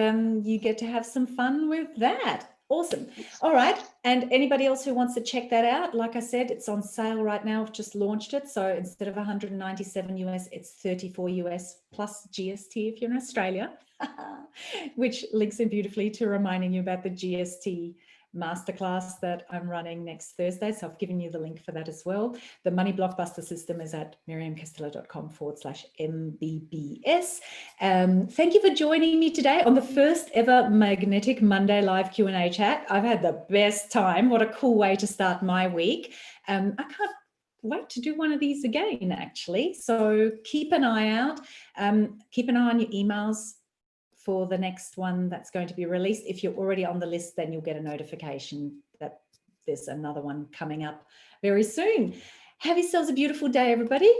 [SPEAKER 1] you get to have some fun with that. Awesome. All right. And anybody else who wants to check that out, like I said, it's on sale right now. I've just launched it. So instead of $197 it's $34 plus GST if you're in Australia, which links in beautifully to reminding you about the GST masterclass that I'm running next Thursday. So I've given you the link for that as well. The Money Blockbuster system is at miriamcastilla.com/MBBS. Thank you for joining me today on the first ever Magnetic Monday live Q&A chat. I've had the best time. What a cool way to start my week. I can't wait to do one of these again, actually. So keep an eye out. Keep an eye on your emails for the next one that's going to be released. If you're already on the list, then you'll get a notification that there's another one coming up very soon. Have yourselves a beautiful day, everybody.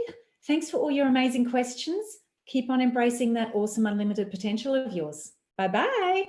[SPEAKER 1] Thanks for all your amazing questions. Keep on embracing that awesome unlimited potential of yours. Bye-bye.